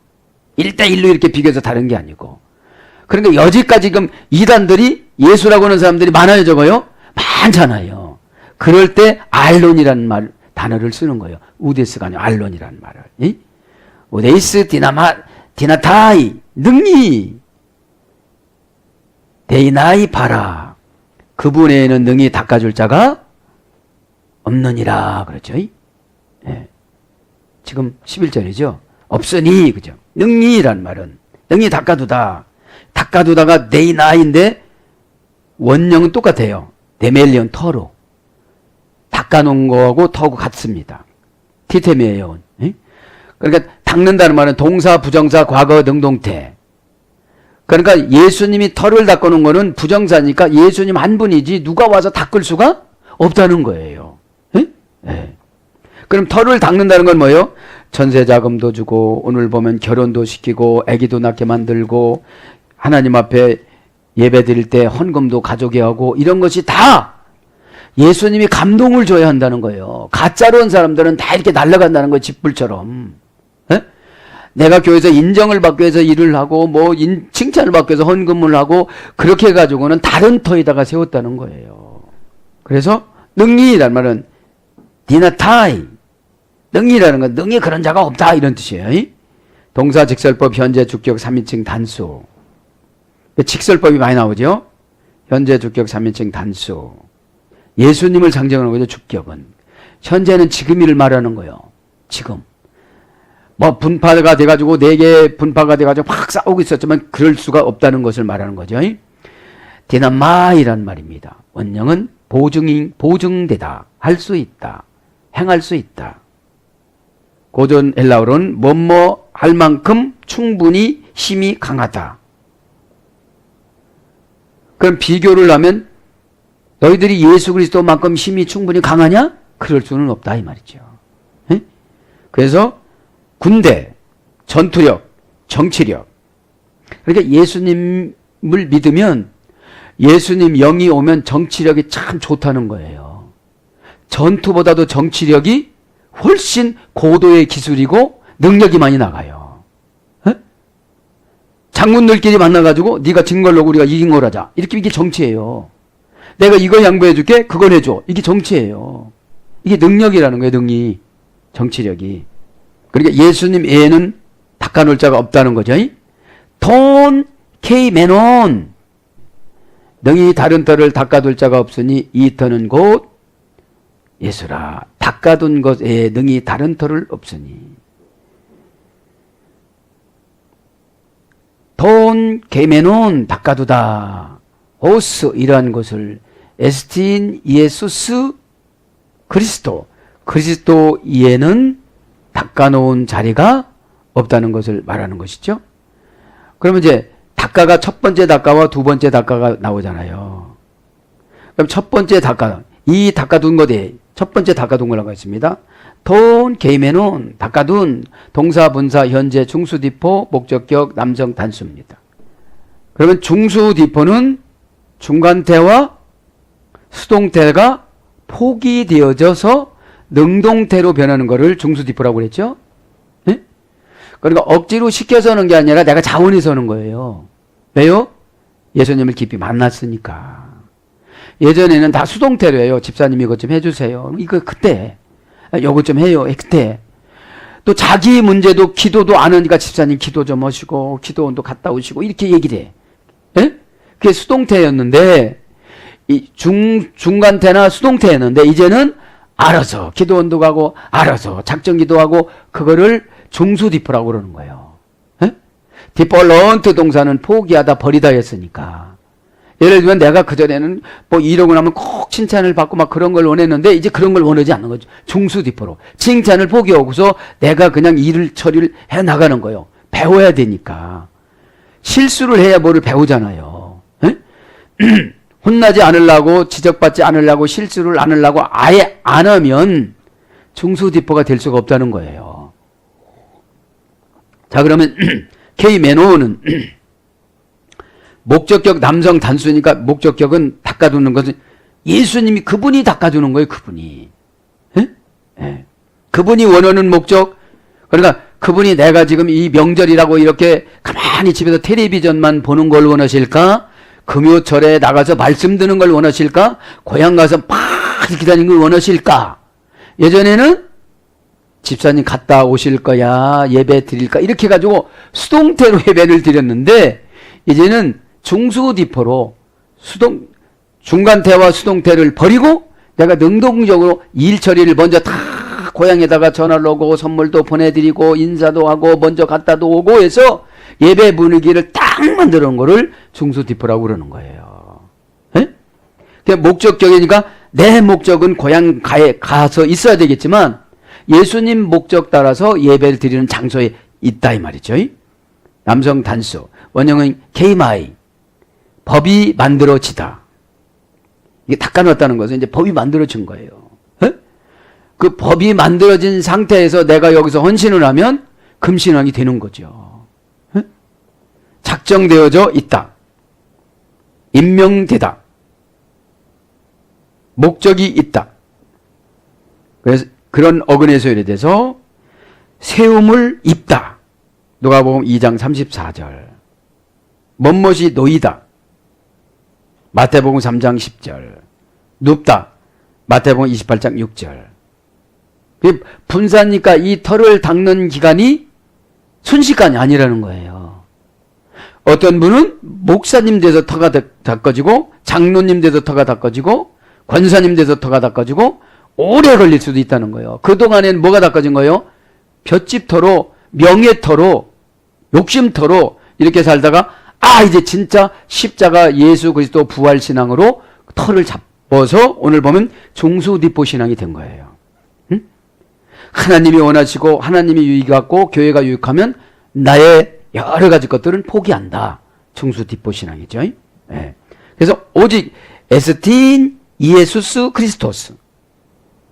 1대1로 이렇게 비교해서 다른 게 아니고. 그런데 여지까지 지금 이단들이 예수라고 하는 사람들이 많아요, 적어요? 많잖아요. 그럴 때 알론이라는 말, 단어를 쓰는 거예요. 우데스가 아니고 알론이라는 말을. 이? 우데이스 디나타이, 능히, 데이나이 바라. 그분에는 능히 닦아줄 자가 없느니라. 그렇죠? 예. 지금 11절이죠. 없으니, 그죠? 능히란 말은, 능히 닦아두다. 닦아두다가 데이나이인데, 원령은 똑같아요. 데멜리온 터로. 닦아놓은 거하고 터하고 같습니다. 티테미에요. 그러니까 닦는다는 말은 동사, 부정사, 과거, 능동태. 그러니까 예수님이 털을 닦아놓은 거는 부정사니까 예수님 한 분이지 누가 와서 닦을 수가 없다는 거예요. 예? 예. 그럼 털을 닦는다는 건 뭐예요? 전세 자금도 주고 오늘 보면 결혼도 시키고 아기도 낳게 만들고 하나님 앞에 예배 드릴 때 헌금도 가족이 하고 이런 것이 다 예수님이 감동을 줘야 한다는 거예요. 가짜로 온 사람들은 다 이렇게 날아간다는 거예요. 집불처럼. 예? 내가 교회에서 인정을 받기 위해서 일을 하고 뭐 칭찬을 받기 위해서 헌금을 하고 그렇게 해가지고는 다른 터에다가 세웠다는 거예요. 그래서 능이라는 말은 디나타이, 능이라는 건 능히 그런 자가 없다 이런 뜻이에요. 동사 직설법 현재 주격 3인칭 단수. 직설법이 많이 나오죠. 현재 주격 3인칭 단수. 예수님을 상징하는 거죠. 주격은. 현재는 지금이를 말하는 거예요. 지금. 뭐 분파가 돼가지고 4개 분파가 돼가지고 막 싸우고 있었지만 그럴 수가 없다는 것을 말하는 거죠. 디나마이란 말입니다. 원형은 보증되다, 할 수 있다, 행할 수 있다. 고전 헬라어로는 뭐뭐 할 만큼 충분히 힘이 강하다. 그럼 비교를 하면 너희들이 예수 그리스도만큼 힘이 충분히 강하냐? 그럴 수는 없다 이 말이죠. 에? 그래서 군대, 전투력, 정치력. 그러니까 예수님을 믿으면 예수님 영이 오면 정치력이 참 좋다는 거예요. 전투보다도 정치력이 훨씬 고도의 기술이고 능력이 많이 나가요. 에? 장군들끼리 만나가지고 네가 진 걸로 우리가 이긴 거라자. 이게 정치예요. 내가 이거 양보해 줄게. 그걸 해줘. 이게 정치예요. 이게 능력이라는 거예요. 능이. 정치력이. 그러니까 예수님 외에는 닦아놓을 자가 없다는 거죠. 돈 케이메논 능히 다른 터를 닦아둘 자가 없으니 이 터는 곧 예수라. 닦아둔 것에 능히 다른 터를 없으니. 돈 케이메논 닦아두다. 오스 이러한 것을 에스틴 이에수스 그리스도 이에는 닦아놓은 자리가 없다는 것을 말하는 것이죠. 그러면 이제 닦아가 첫 번째 닦아와 두 번째 닦아가 나오잖아요. 그럼 첫 번째 닦아, 이 닦아둔 것에 첫 번째 닦아둔 거라고 했습니다. 돈 게임에는 닦아둔 동사 분사 현재 중수디포 목적격 남성 단수입니다. 그러면 중수디포는 중간태와 수동태가 포기되어져서 능동태로 변하는 것을 중수디포라고 그랬죠. 네? 그러니까 억지로 시켜서 하는 게 아니라 내가 자원해서 하는 거예요. 왜요? 예수님을 깊이 만났으니까. 예전에는 다 수동태로 해요. 집사님이 이것 좀 해주세요. 이거 그때. 이것 좀 해요. 그때. 또 자기 문제도 기도도 안 하니까 집사님 기도 좀 하시고 기도원도 갔다 오시고 이렇게 얘기를 해. 예? 그게 수동태였는데 이 중간태나 수동태였는데 이제는 알아서 기도원도 가고 알아서 작전기도 하고 그거를 중수디포라고 그러는 거예요. 예? 디폴런트 동사는 포기하다 버리다 했으니까. 예를 들면 내가 그전에는 뭐 이러고 나면 꼭 칭찬을 받고 막 그런 걸 원했는데 이제 그런 걸 원하지 않는 거죠. 중수디포로. 칭찬을 포기하고서 내가 그냥 일을 처리를 해 나가는 거예요. 배워야 되니까. 실수를 해야 뭐를 배우잖아요. 예? 혼나지 않으려고 지적받지 않으려고 실수를 안 하려고 아예 안 하면 중수디포가 될 수가 없다는 거예요. 자 그러면 K매노는 목적격 남성 단수니까 목적격은 닦아두는 것은 예수님이 그분이 닦아주는 거예요. 그분이. 예? 예. 그분이 원하는 목적. 그러니까 그분이 내가 지금 이 명절이라고 이렇게 가만히 집에서 텔레비전만 보는 걸 원하실까? 금요철에 나가서 말씀 듣는 걸 원하실까? 고향 가서 막 기다리는 걸 원하실까? 예전에는 집사님 갔다 오실 거야, 예배 드릴까? 이렇게 해가지고 수동태로 예배를 드렸는데, 이제는 중수디포로 중간태와 수동태를 버리고 내가 능동적으로 일 처리를 먼저 다 고향에다가 전화를 오고 선물도 보내드리고 인사도 하고 먼저 갔다도 오고 해서 예배 분위기를 딱 만들어 놓은 거를 중수디포라고 그러는 거예요. 예? 목적격이니까 내 목적은 고향가에 가서 있어야 되겠지만 예수님 목적 따라서 예배를 드리는 장소에 있다 이 말이죠. 남성 단수. 원형은 케이마이, 법이 만들어지다. 이게 닦아놨다는 것은 이제 법이 만들어진 거예요. 에? 그 법이 만들어진 상태에서 내가 여기서 헌신을 하면 금신왕이 되는 거죠. 에? 작정되어져 있다. 임명되다. 목적이 있다. 그래서 그런 어근의 소율에 대해서 세움을 입다. 누가복음 2장 34절. 멋멋이 놓이다. 마태복음 3장 10절. 눕다. 마태복음 28장 6절. 분사니까 이 털을 닦는 기간이 순식간이 아니라는 거예요. 어떤 분은 목사님 돼서 터가 닦아지고, 장로님 돼서 터가 닦아지고, 권사님 돼서 터가 닦아지고, 오래 걸릴 수도 있다는 거예요. 그동안엔 뭐가 닦아진 거예요? 볏짚터로, 명예터로, 욕심터로 이렇게 살다가 이제 진짜 십자가 예수 그리스도 부활신앙으로 털을 잡아서 오늘 보면 중수디포신앙이 된 거예요. 응? 하나님이 원하시고 하나님이 유익이 갖고 교회가 유익하면 나의 여러 가지 것들은 포기한다. 중수디포신앙이죠. 네. 그래서 오직 에스틴 이에수스 크리스토스,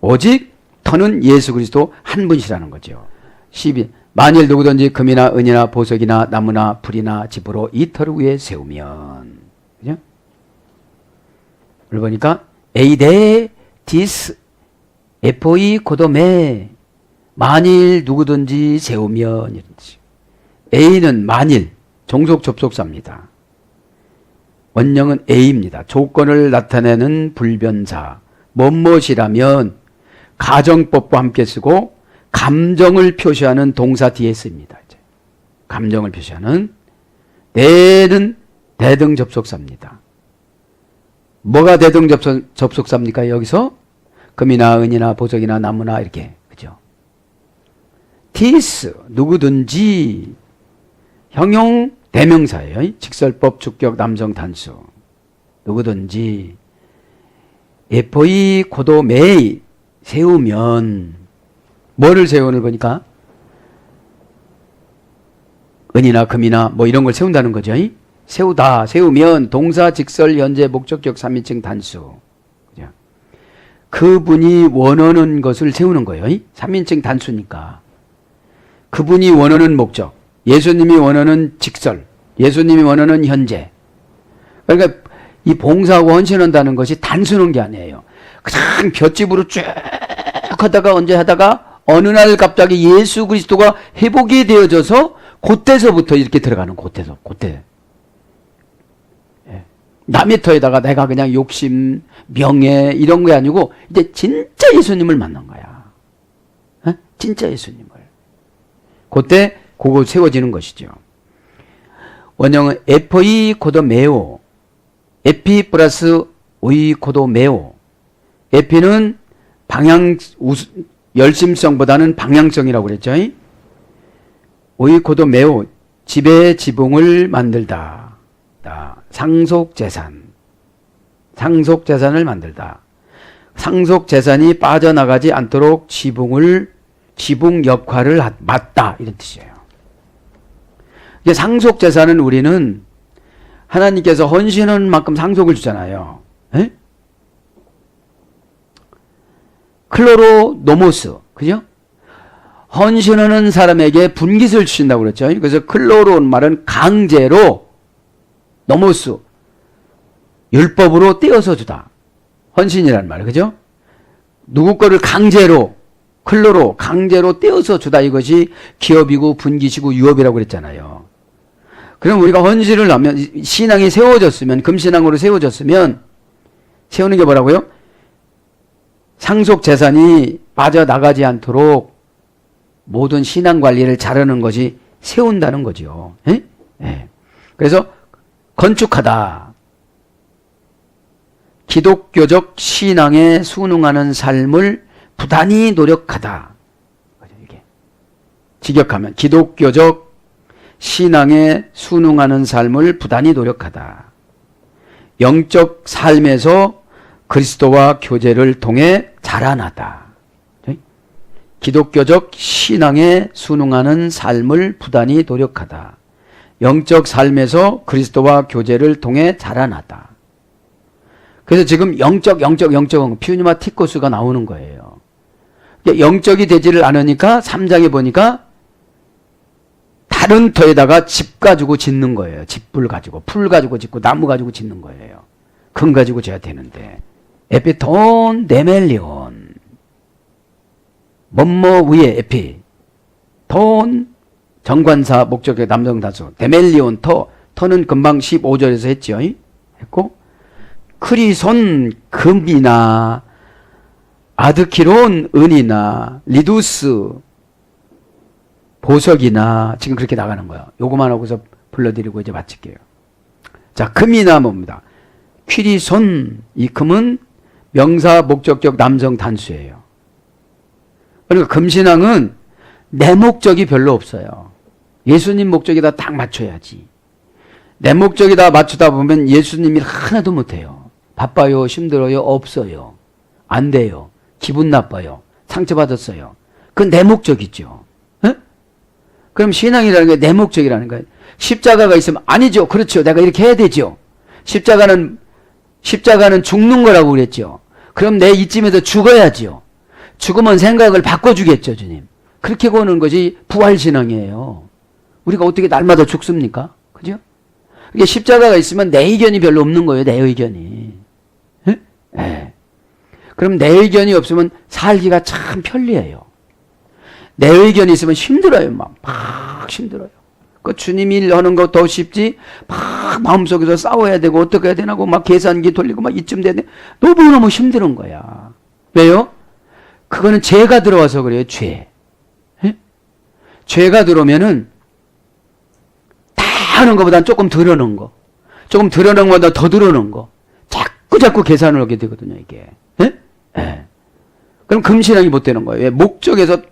오직 터는 예수 그리스도 한 분이시라는 거죠. 12. 만일 누구든지 금이나 은이나 보석이나 나무나 풀이나 집으로 이 털 위에 세우면, 그죠? 오늘 보니까 에이데 디스 에포이 고도메, 만일 누구든지 세우면, 이런 뜻이에요. A는 만일, 종속 접속사입니다. 원형은 A입니다. 조건을 나타내는 불변사, 뭐뭇이라면 가정법과 함께 쓰고 감정을 표시하는 동사 뒤에 씁니다. 이제. 감정을 표시하는. 내는 대등 접속사입니다. 뭐가 대등 접속사입니까? 여기서 금이나 은이나 보석이나 나무나 이렇게, 그죠? 티스, 누구든지, 형용 대명사예요. 직설법, 주격, 남성 단수. 누구든지 에포이 고도 메이, 세우면, 뭐를 세우는 보니까 은이나 금이나 뭐 이런 걸 세운다는 거죠. 세우다, 세우면 동사, 직설, 현재, 목적격, 3인칭 단수. 그죠? 그분이 원하는 것을 세우는 거예요. 3인칭 단수니까. 그분이 원하는 목적, 예수님이 원하는 직설, 예수님이 원하는 현재. 그러니까 이 봉사하고 헌신한다는 것이 단순한 게 아니에요. 그냥 볏짚으로 쭉 하다가 언제 하다가 어느 날 갑자기 예수 그리스도가 회복이 되어져서 그때서부터 이렇게 들어가는, 그때. 예. 남의 터에다가 내가 그냥 욕심, 명예 이런 게 아니고 이제 진짜 예수님을 만난 거야. 예? 진짜 예수님을. 그때 그거 세워지는 것이죠. 원형은 에포이 코도 메오, 에피 플러스 오이 코도 메오. 에피는 열심성보다는 방향성이라고 그랬죠. 오이 코도 메오, 지배 지붕을 만들다. 상속재산. 상속재산을 만들다. 상속재산이 빠져나가지 않도록 지붕 역할을 맡다. 이런 뜻이에요. 이게 상속재산은 우리는 하나님께서 헌신하는 만큼 상속을 주잖아요. 에? 클로로노모스, 그죠? 헌신하는 사람에게 분깃을 주신다고 그랬죠. 그래서 클로로는 말은 강제로, 노모스, 율법으로 떼어서 주다. 헌신이라는 말, 그죠? 누구 거를 강제로, 클로로, 강제로 떼어서 주다. 이것이 기업이고 분깃이고 유업이라고 그랬잖아요. 그럼 우리가 헌신을 하면, 신앙이 세워졌으면, 금신앙으로 세워졌으면, 세우는 게 뭐라고요? 상속 재산이 빠져나가지 않도록 모든 신앙 관리를 잘하는 것이 세운다는 거죠. 예? 예. 그래서 건축하다. 기독교적 신앙에 순응하는 삶을 부단히 노력하다. 이게 직역하면 기독교적 신앙에 순응하는 삶을 부단히 노력하다. 영적 삶에서 그리스도와 교제를 통해 자라나다. 기독교적 신앙에 순응하는 삶을 부단히 노력하다. 영적 삶에서 그리스도와 교제를 통해 자라나다. 그래서 지금 영적 피우니마 티코스가 나오는 거예요. 영적이 되지를 않으니까 3장에 보니까 다른 터에다가 집 가지고 짓는 거예요. 집불 가지고, 풀 가지고 짓고, 나무 가지고 짓는 거예요. 금 가지고 져야 되는데. 에피톤 데멜리온. 뭐뭐 위에 에피. 톤 정관사 목적의 남성다수. 데멜리온 터는 금방 15절에서 했죠. 했고 크리손 금이나 아드키론 은이나 리두스 보석이나 지금 그렇게 나가는 거예요. 요거만 하고서 불러드리고 이제 마칠게요. 자, 금이나 뭡니다. 퀴리손, 이 금은 명사 목적격 남성 단수예요. 그러니까 금신앙은 내 목적이 별로 없어요. 예수님 목적에다 딱 맞춰야지. 내 목적에다 맞추다 보면 예수님이 하나도 못해요. 바빠요, 힘들어요, 없어요. 안 돼요. 기분 나빠요. 상처받았어요. 그건 내 목적이죠. 에? 그럼 신앙이라는 게 내 목적이라는 거예요. 십자가가 있으면 아니죠. 그렇죠. 내가 이렇게 해야 되죠. 십자가는 죽는 거라고 그랬죠. 그럼 내 이쯤에서 죽어야지요. 죽으면 생각을 바꿔주겠죠, 주님. 그렇게 보는 것이 부활신앙이에요. 우리가 어떻게 날마다 죽습니까? 그죠? 이게 십자가가 있으면 내 의견이 별로 없는 거예요, 내 의견이. 에? 에. 그럼 내 의견이 없으면 살기가 참 편리해요. 내 의견이 있으면 힘들어요, 막 힘들어요. 그 주님 일 하는 거 더 쉽지, 막 마음속에서 싸워야 되고, 어떻게 해야 되나고, 막 계산기 돌리고, 막 이쯤 돼야 돼. 너무너무 힘든 거야. 왜요? 그거는 죄가 들어와서 그래요, 죄. 에? 죄가 들어오면은, 다 하는 것보다는 조금 덜 하는 거. 조금 덜 하는 것보다 더 덜 하는 거. 자꾸 계산을 하게 되거든요, 이게. 에? 에. 그럼 금신앙이 못 되는 거예요. 왜? 목적에서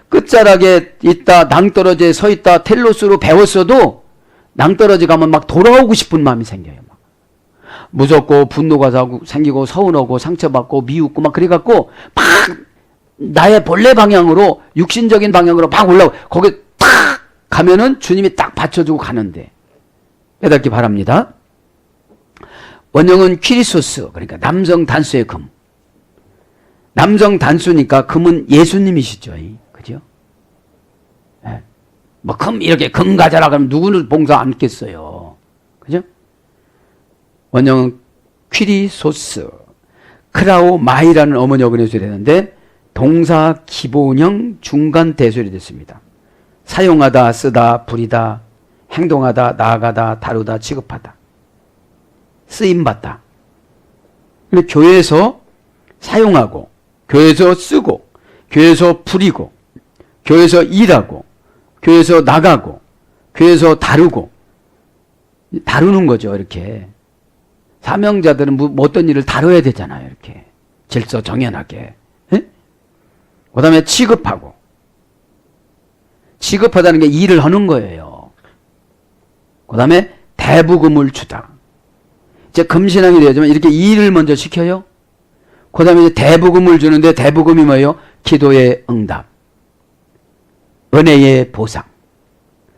끝자락에 있다, 낭떠러지에 서 있다, 텔로스로 배웠어도 낭떠러지 가면 막 돌아오고 싶은 마음이 생겨요. 막. 무섭고 분노가 생기고 서운하고 상처받고 미웃고 막 그래갖고 막 나의 본래 방향으로 육신적인 방향으로 막 올라오고 거기 탁 가면은 주님이 딱 받쳐주고 가는데 깨닫기 바랍니다. 원형은 퀴리소스, 그러니까 남성 단수의 금. 남성 단수니까 금은 예수님이시죠. 그죠? 네. 뭐 금 이렇게 금 가져라 그러면 누구는 봉사 않겠어요. 그죠? 원형은 퀴리소스. 크라오 마이라는 어머니어근에 되는데 동사 기본형 중간 대소리 됐습니다. 사용하다, 쓰다, 부리다, 행동하다, 나아가다, 다루다, 취급하다. 쓰임받다. 근데 교회에서 사용하고, 교회에서 쓰고, 교회에서 부리고, 교회에서 일하고, 교회에서 나가고, 교회에서 다루고, 다루는 거죠, 이렇게. 사명자들은 뭐 어떤 일을 다뤄야 되잖아요, 이렇게. 질서 정연하게. 그 다음에 취급하고. 취급하다는 게 일을 하는 거예요. 그 다음에 대부금을 주다. 이제 금신앙이 되어야지만 이렇게 일을 먼저 시켜요. 그 다음에 이제 대부금을 주는데 대부금이 뭐예요? 기도의 응답, 은혜의 보상,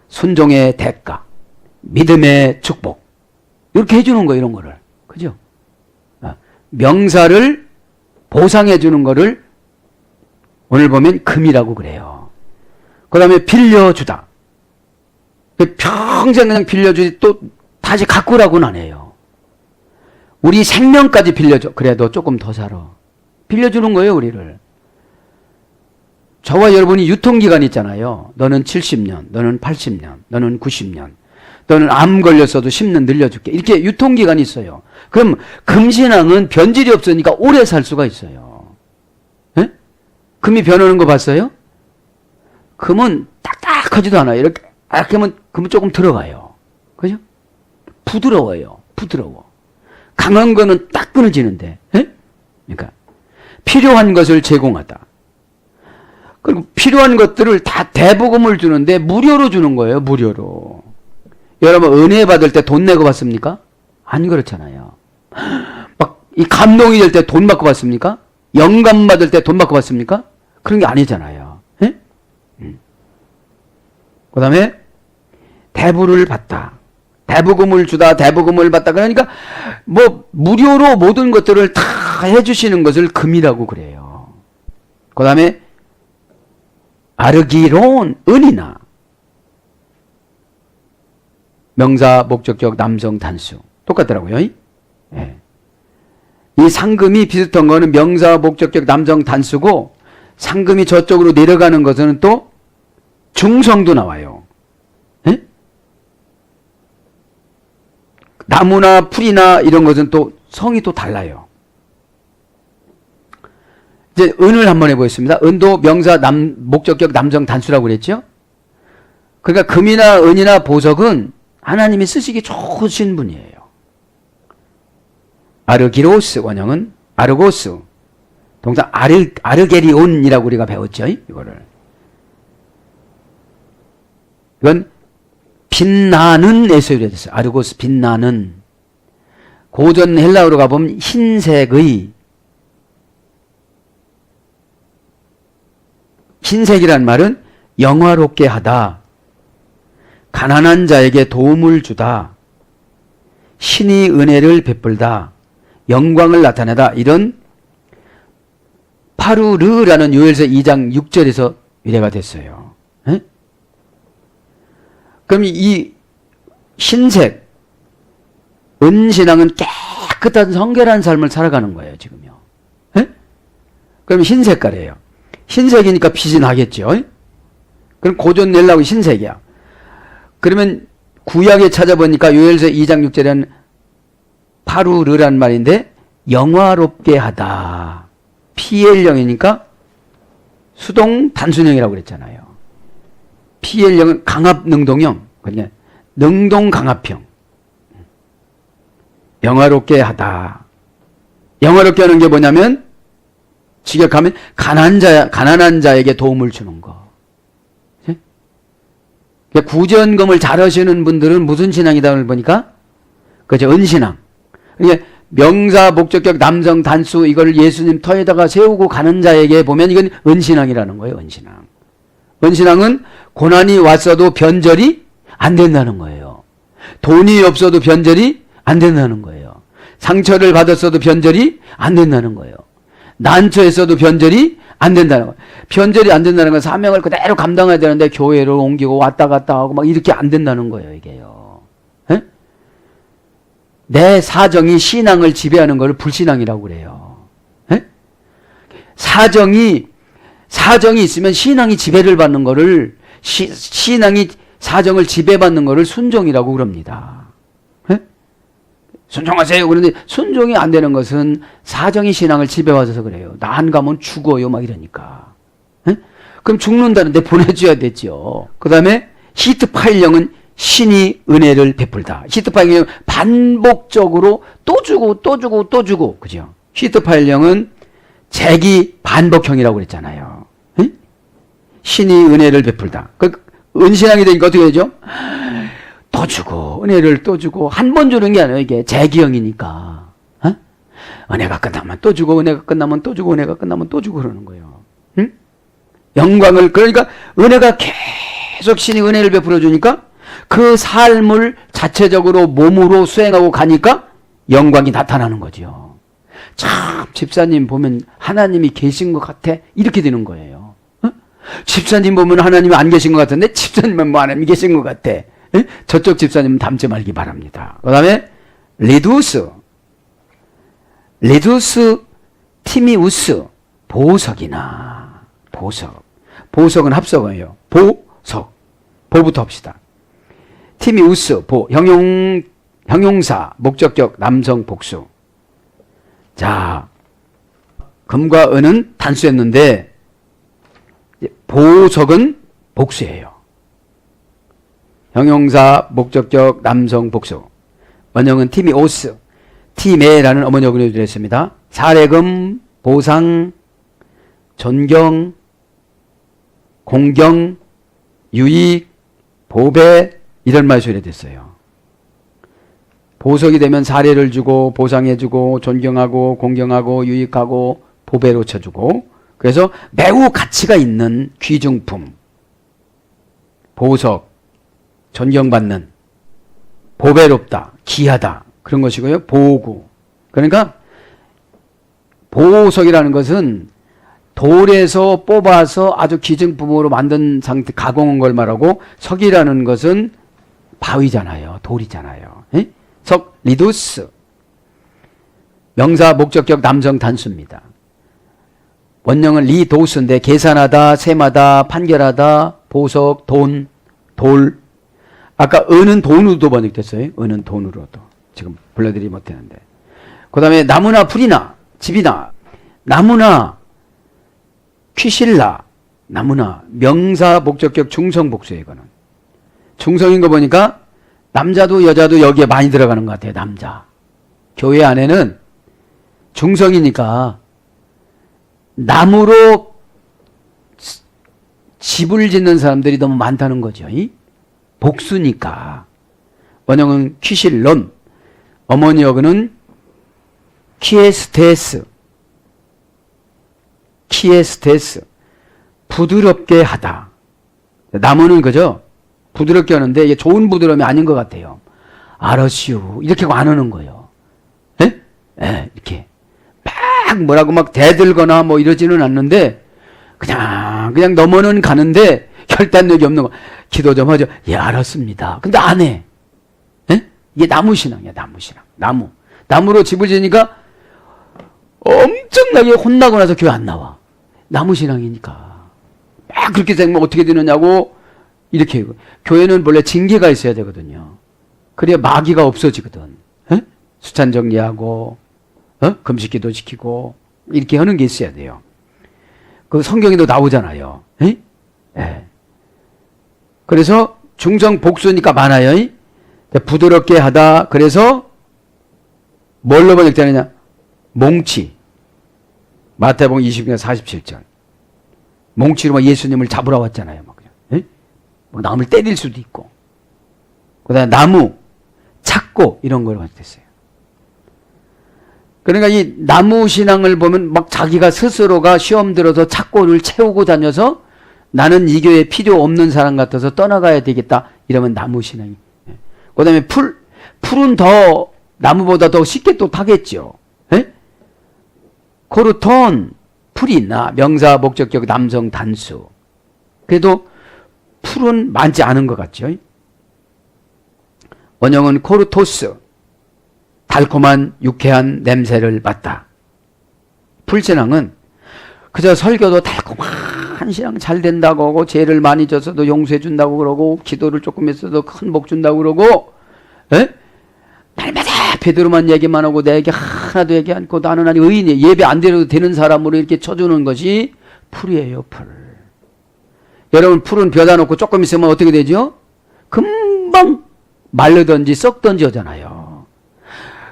순종의 대가, 믿음의 축복. 이렇게 해주는 거예요, 이런 거를. 그죠? 명사를 보상해 주는 거를 오늘 보면 금이라고 그래요. 그 다음에 빌려주다. 평생 그냥 빌려주지 또 다시 가꾸라고는 안 해요. 우리 생명까지 빌려줘. 그래도 조금 더 살아. 빌려주는 거예요, 우리를. 저와 여러분이 유통기간 있잖아요. 너는 70년, 너는 80년, 너는 90년, 너는 암 걸렸어도 10년 늘려줄게. 이렇게 유통기간이 있어요. 그럼 금신앙은 변질이 없으니까 오래 살 수가 있어요. 에? 금이 변하는 거 봤어요? 금은 딱딱하지도 않아요. 이렇게 하면 금은 조금 들어가요. 그죠? 부드러워요. 부드러워. 강한 거는 딱 끊어지는데. 에? 그러니까 필요한 것을 제공하다. 그리고 필요한 것들을 다 대부금을 주는데 무료로 주는 거예요. 무료로. 여러분 은혜 받을 때 돈 내고 받습니까? 안 그렇잖아요. 막 이 감동이 될 때 돈 받고 받습니까? 영감 받을 때 돈 받고 받습니까? 그런 게 아니잖아요. 그 다음에 대부를 받다. 대부금을 주다, 대부금을 받다. 그러니까 뭐 무료로 모든 것들을 다 해주시는 것을 금이라고 그래요. 그 다음에 아르기로운 은이나 명사, 목적격, 남성, 단수 똑같더라고요. 예. 이 상금이 비슷한 거는 명사, 목적격, 남성, 단수고 상금이 저쪽으로 내려가는 것은 또 중성도 나와요. 예? 나무나 풀이나 이런 것은 또 성이 또 달라요. 이제 은을 한번 해보겠습니다. 은도 명사, 목적격, 남성, 단수라고 그랬죠? 그러니까 금이나 은이나 보석은 하나님이 쓰시기 좋으신 분이에요. 아르기로스 원형은 아르고스, 동사 아르게리온이라고 우리가 배웠죠? 이거를. 이건 빛나는 에서 유래됐어요. 아르고스, 빛나는. 고전 헬라어로 가보면 흰색의, 흰색이란 말은 영화롭게 하다, 가난한 자에게 도움을 주다, 신이 은혜를 베풀다, 영광을 나타내다, 이런 파루르라는 요엘서 2장 6절에서 유래가 됐어요. 에? 그럼 이 흰색, 은신앙은 깨끗한 성결한 삶을 살아가는 거예요, 지금요. 에? 그럼 흰 색깔이에요. 흰색이니까 빛이 나겠죠. 에? 그럼 고전 낼라고 흰색이야. 그러면 구약에 찾아보니까 요엘서 2장 6절에는 파루르란 말인데 영화롭게 하다. PL형이니까 수동 단순형이라고 그랬잖아요. PL형은 강압 능동형. 그러니까 능동 강압형. 영화롭게 하다. 영화롭게 하는 게 뭐냐면 직역하면 가난한 자에게 도움을 주는 거. 구전금을 잘 하시는 분들은 무슨 신앙이다 보니까 그죠? 은신앙. 이게 명사, 목적격, 남성, 단수 이걸 예수님 터에다가 세우고 가는 자에게 보면 이건 은신앙이라는 거예요. 은신앙. 은신앙은 고난이 왔어도 변절이 안 된다는 거예요. 돈이 없어도 변절이 안 된다는 거예요. 상처를 받았어도 변절이 안 된다는 거예요. 난처했어도 변절이 안 된다는 거예요. 변절이 안 된다는 건 사명을 그대로 감당해야 되는데 교회를 옮기고 왔다 갔다 하고 막 이렇게 안 된다는 거예요. 이게요. 에? 내 사정이 신앙을 지배하는 걸 불신앙이라고 그래요. 에? 사정이 있으면 신앙이 지배를 받는 거를 신앙이 사정을 지배받는 거를 순종이라고 그럽니다. 에? 순종하세요. 그런데 순종이 안 되는 것은 사정이 신앙을 지배받아서 그래요. 나 안 가면 죽어요. 막 이러니까. 에? 그럼 죽는다는데 보내줘야 되죠. 그 다음에 히트파일령은 신이 은혜를 베풀다. 히트파일령은 반복적으로 또 주고 또 주고 또 주고. 그죠? 히트파일령은 재기 반복형이라고 그랬잖아요. 에? 신이 은혜를 베풀다. 그 은신앙이 되니까 어떻게 되죠? 또 주고 은혜를 또 주고 한 번 주는 게 아니에요. 이게 재기형이니까. 어? 은혜가 끝나면 또 주고 은혜가 끝나면 또 주고 은혜가 끝나면 또 주고 그러는 거예요. 응? 영광을 그러니까 은혜가 계속 신이 은혜를 베풀어 주니까 그 삶을 자체적으로 몸으로 수행하고 가니까 영광이 나타나는 거죠. 참 집사님 보면 하나님이 계신 것 같아 이렇게 되는 거예요. 어? 집사님 보면 하나님이 안 계신 것 같은데 집사님은 뭐 하나님이 계신 것 같아. 에? 저쪽 집사님은 닮지 말기 바랍니다. 그 다음에 리두스 티미우스 보석이나 보석은 합성어예요. 보석 보부터 합시다. 티미우스 보 형용사 목적격 남성 복수. 자 금과 은은 단수였는데 보석은 복수예요. 형용사, 목적격, 남성, 복수. 원형은 티미오스, 티메라는 어머니어근을 드렸습니다. 사례금, 보상, 존경, 공경, 유익, 보배 이런 말 소개됐어요. 보석이 되면 사례를 주고 보상해주고 존경하고 공경하고 유익하고 보배로 쳐주고 그래서 매우 가치가 있는 귀중품 보석 존경받는, 보배롭다, 귀하다 그런 것이고요. 보구. 그러니까 보석이라는 것은 돌에서 뽑아서 아주 기증품으로 만든 상태, 가공한 걸 말하고, 석이라는 것은 바위잖아요. 돌이잖아요. 에? 석, 리두스. 명사 목적격 남성 단수입니다. 원형은 리도스인데 계산하다, 셈하다, 판결하다, 보석, 돈, 돌. 아까 은은 돈으로도 번역됐어요. 은은 돈으로도. 지금 불러드리지 못했는데. 그 다음에 나무나 풀이나 집이나 나무나 퀴실라 나무나 명사 목적격 중성 복수예요. 이거는 중성인 거 보니까 남자도 여자도 여기에 많이 들어가는 것 같아요. 남자 교회 안에는 중성이니까 나무로 집을 짓는 사람들이 너무 많다는 거죠. 복수니까. 원형은 퀴실론, 어머니 어근은 키에스테스, 부드럽게 하다. 나무는 그죠? 부드럽게 하는데 이게 좋은 부드러움이 아닌 것 같아요. 알았슈 이렇게 하고 안 하는 거예요. 예? 예, 이렇게 막 뭐라고 막 대들거나 뭐 이러지는 않는데 그냥 넘어는 가는데 결단력이 없는 거. 기도 좀 하죠. 예, 알았습니다. 근데 안 해. 예? 이게 나무신앙이야. 나무신앙. 나무로 집을 지으니까 엄청나게 혼나고 나서 교회 안 나와. 나무신앙이니까. 막 그렇게 되면 어떻게 되느냐고 이렇게. 교회는 원래 징계가 있어야 되거든요. 그래야 마귀가 없어지거든. 예? 수찬 정리하고 금식기도 지키고 이렇게 하는 게 있어야 돼요. 그 성경에도 나오잖아요. 예? 예. 그래서 중성 복수니까 많아요. 부드럽게 하다. 그래서 뭘로 번역되느냐? 몽치. 마태복음 20장 47절. 몽치로 막 예수님을 잡으러 왔잖아요. 막 그냥. 뭐 남을 때릴 수도 있고. 그다음에 나무, 찾고 이런 걸 번역됐어요. 그러니까 이 나무 신앙을 보면 막 자기가 스스로가 시험 들어서 찾고를 채우고 다녀서 나는 이 교회에 필요 없는 사람 같아서 떠나가야 되겠다. 이러면 나무 신앙이. 그 다음에 풀은 더 나무보다 더 쉽게 또 타겠죠. 예? 코르톤, 풀이 있나? 명사 목적격 남성 단수. 그래도 풀은 많지 않은 것 같죠. 원형은 코르토스. 달콤한 유쾌한 냄새를 맡다. 풀신앙은 그저 설교도 달콤한 신앙 잘 된다고 하고 죄를 많이 져서도 용서해 준다고 그러고 기도를 조금 했어도 큰 복 준다고 그러고 날마다 베드로만 얘기만 하고 내 얘기 하나도 얘기 않고 나는 아니 의인이 예배 안 드려도 되는 사람으로 이렇게 쳐주는 것이 풀이에요. 풀. 여러분 풀은 벼다 놓고 조금 있으면 어떻게 되죠? 금방 말르든지 썩든지 하잖아요.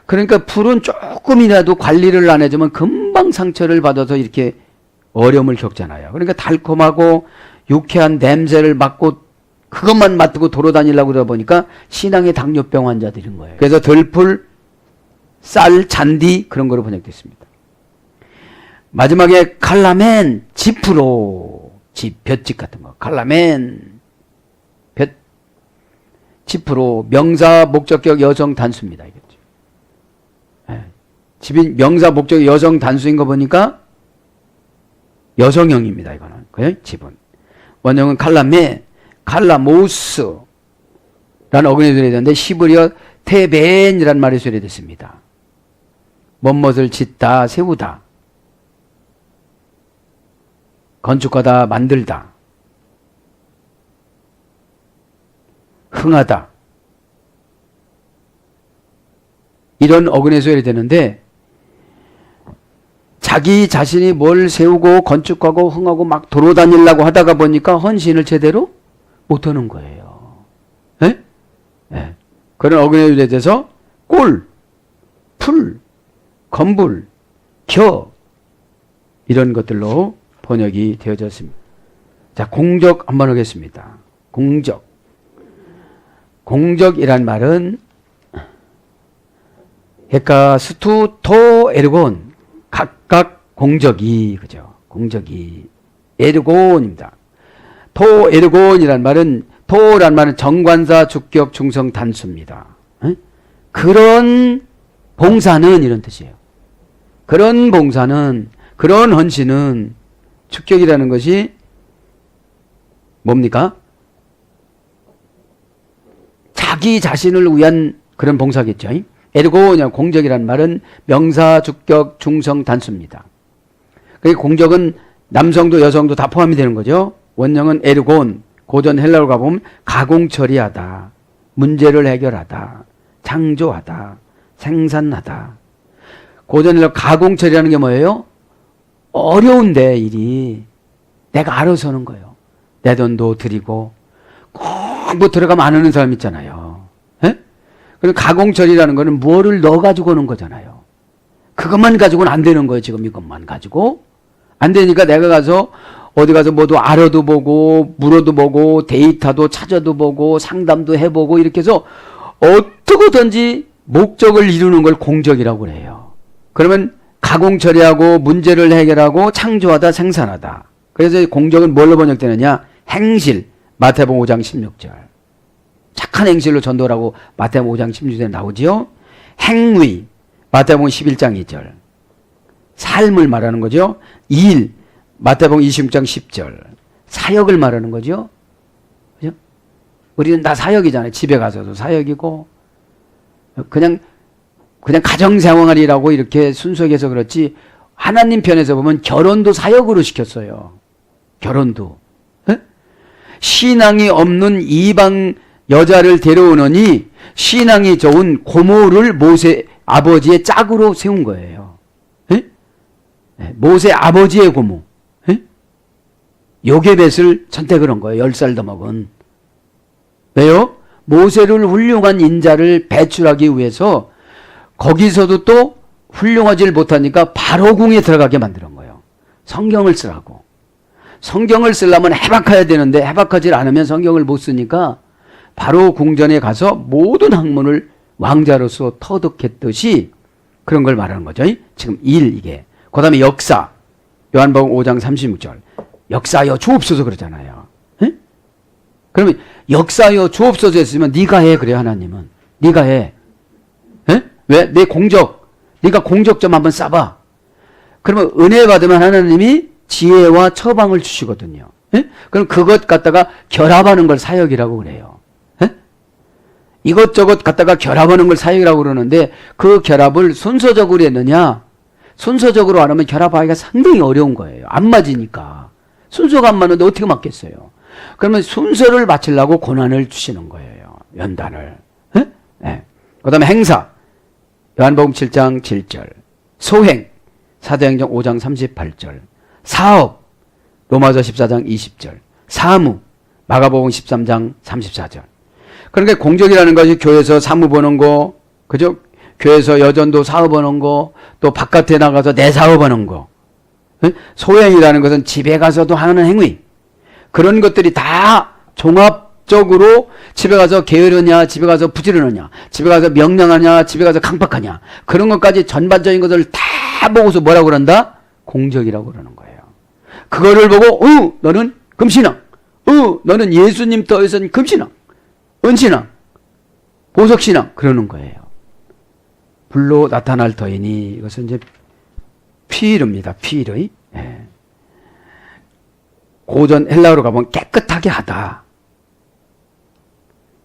그러니까 풀은 조금이라도 관리를 안 해주면 금방 상처를 받아서 이렇게 어려움을 겪잖아요. 그러니까 달콤하고 유쾌한 냄새를 맡고 그것만 맡고 돌아다니려고 그러다 보니까 신앙의 당뇨병 환자들인 거예요. 그래서 들풀, 쌀, 잔디 그런 거로 번역됐습니다. 마지막에 칼라멘, 지프로, 볏짚 같은 거. 칼라멘, 볏, 지프로, 명사 목적격 여성 단수입니다. 이겠죠. 집인 명사 목적격 여성 단수인 거 보니까 여성형입니다. 이거는. 그죠? 집은. 원형은 칼라메, 칼라모스 라는 어근이 들어야 되는데 시브리어 테벤이라는 말이 소리됐습니다. 멋멋을 짓다, 세우다, 건축하다, 만들다, 흥하다 이런 어근의 소리가 되는데 자기 자신이 뭘 세우고 건축하고 흥하고 막 돌아다니려고 하다가 보니까 헌신을 제대로 못하는 거예요. 예? 예. 그런 어근에 대해서 꿀, 풀, 건불, 겨 이런 것들로 번역이 되어졌습니다. 자, 공적 한번 하겠습니다. 공적. 공적이란 말은 헤카 스투 토 에르곤 각각 공적이 그죠? 공적이 에르곤입니다. 토 에르곤이란 말은 토란 말은 정관사, 주격, 중성, 단수입니다. 에? 그런 봉사는 이런 뜻이에요. 그런 봉사는, 그런 헌신은 주격이라는 것이 뭡니까? 자기 자신을 위한 그런 봉사겠죠. 에르고 공적이라는 말은 명사, 주격, 중성, 단수입니다. 공적은 남성도 여성도 다 포함이 되는 거죠. 원형은 에르곤, 고전 헬라어로 가보면 가공 처리하다, 문제를 해결하다, 창조하다, 생산하다. 고전 헬라어 가공 처리하는 게 뭐예요? 어려운데 일이 내가 알아서 하는 거예요. 내 돈도 드리고 꼭 뭐 들어가면 안 하는 사람 있잖아요. 예? 그럼 가공 처리라는 거는 뭐를 넣어 가지고 오는 거잖아요. 그것만 가지고는 안 되는 거예요. 지금 이것만 가지고 안 되니까 내가 가서 어디 가서 뭐도 알아도 보고 물어도 보고 데이터도 찾아도 보고 상담도 해보고 이렇게 해서 어떻게든지 목적을 이루는 걸 공적이라고 그래요. 그러면 가공 처리하고 문제를 해결하고 창조하다, 생산하다. 그래서 공적은 뭘로 번역되느냐? 행실. 마태복음 5장 16절. 착한 행실로 전도라고 마태복음 5장 16절에 나오지요. 행위. 마태복음 11장 2절. 삶을 말하는 거죠. 일. 마태복음 26장 10절. 사역을 말하는 거죠. 그죠? 우리는 다 사역이잖아요. 집에 가서도 사역이고 그냥 가정생활이라고 이렇게 순수하게 해서 그렇지 하나님 편에서 보면 결혼도 사역으로 시켰어요. 결혼도. 에? 신앙이 없는 이방 여자를 데려오느니 신앙이 좋은 고모를 모세 아버지의 짝으로 세운 거예요. 에? 모세 아버지의 고모. 에? 요게벳을 선택을 한 거예요. 10살 더 먹은. 왜요? 모세를 훌륭한 인자를 배출하기 위해서 거기서도 또 훌륭하지 못하니까 바로 궁에 들어가게 만드는 거예요. 성경을 쓰라고. 성경을 쓰려면 해박해야 되는데 해박하지 않으면 성경을 못 쓰니까 바로 궁전에 가서 모든 학문을 왕자로서 터득했듯이 그런 걸 말하는 거죠. 지금 일 이게. 그 다음에 역사. 요한복음 5장 36절. 역사여 주옵소서 그러잖아요. 에? 그러면 역사여 주옵소서 했으면 네가 해 그래요. 하나님은. 네가 해. 에? 왜? 내 공적. 네가 공적 좀 한번 쌓아봐. 그러면 은혜 받으면 하나님이 지혜와 처방을 주시거든요. 에? 그럼 그것 갖다가 결합하는 걸 사역이라고 그래요. 에? 이것저것 갖다가 결합하는 걸 사역이라고 그러는데 그 결합을 순서적으로 했느냐? 순서적으로 안 하면 결합하기가 상당히 어려운 거예요. 안 맞으니까. 순서가 안 맞는데 어떻게 맞겠어요? 그러면 순서를 맞추려고 고난을 주시는 거예요. 연단을. 에? 에. 그 다음에 행사. 요한복음 7장 7절. 소행. 사도행전 5장 38절. 사업. 로마서 14장 20절. 사무. 마가복음 13장 34절. 그러니까 공적이라는 것이 교회에서 사무 보는 거, 그죠? 교회에서 여전도 사업하는 거, 또 바깥에 나가서 내 사업하는 거. 소행이라는 것은 집에 가서도 하는 행위. 그런 것들이 다 종합적으로 집에 가서 게으르냐, 집에 가서 부지런하냐, 집에 가서 명령하냐, 집에 가서 강박하냐. 그런 것까지 전반적인 것을 다 보고서 뭐라고 그런다? 공적이라고 그러는 거예요. 그거를 보고 너는 금신앙, 너는 예수님 떠에선 금신앙, 은신앙, 보석신앙 그러는 거예요. 불로 나타날 터이니 이것은 이제 피르입니다. 피르. 예. 고전 헬라어로 가보면 깨끗하게 하다.